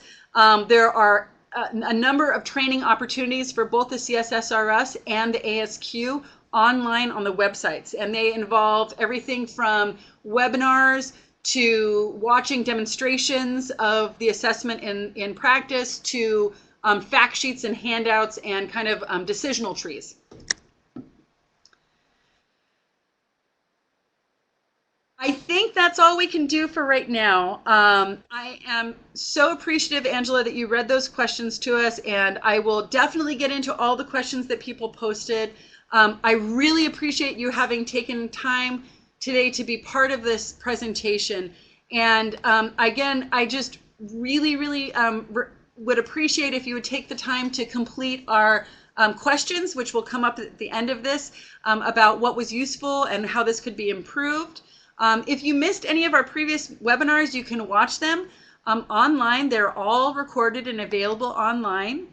there are a number of training opportunities for both the CSSRS and the ASQ online on the websites. And they involve everything from webinars to watching demonstrations of the assessment in practice to fact sheets and handouts and kind of decisional trees. I think that's all we can do for right now. I am so appreciative, Angela, that you read those questions to us, and I will definitely get into all the questions that people posted. I really appreciate you having taken time today to be part of this presentation. And again, I just really would appreciate if you would take the time to complete our questions, which will come up at the end of this, about what was useful and how this could be improved. If you missed any of our previous webinars, you can watch them online. They're all recorded and available online.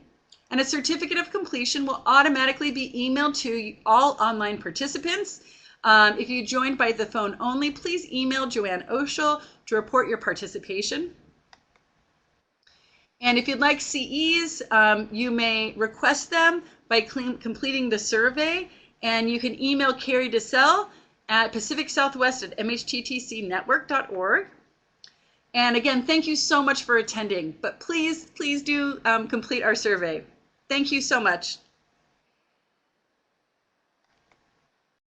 And a certificate of completion will automatically be emailed to all online participants. If you joined by the phone only, please email Joanne Oshel to report your participation. And if you'd like CEs, you may request them by completing the survey. And you can email Carrie DeSell at pacificsouthwest@mhttcnetwork.org. And again, thank you so much for attending. But please do complete our survey. Thank you so much.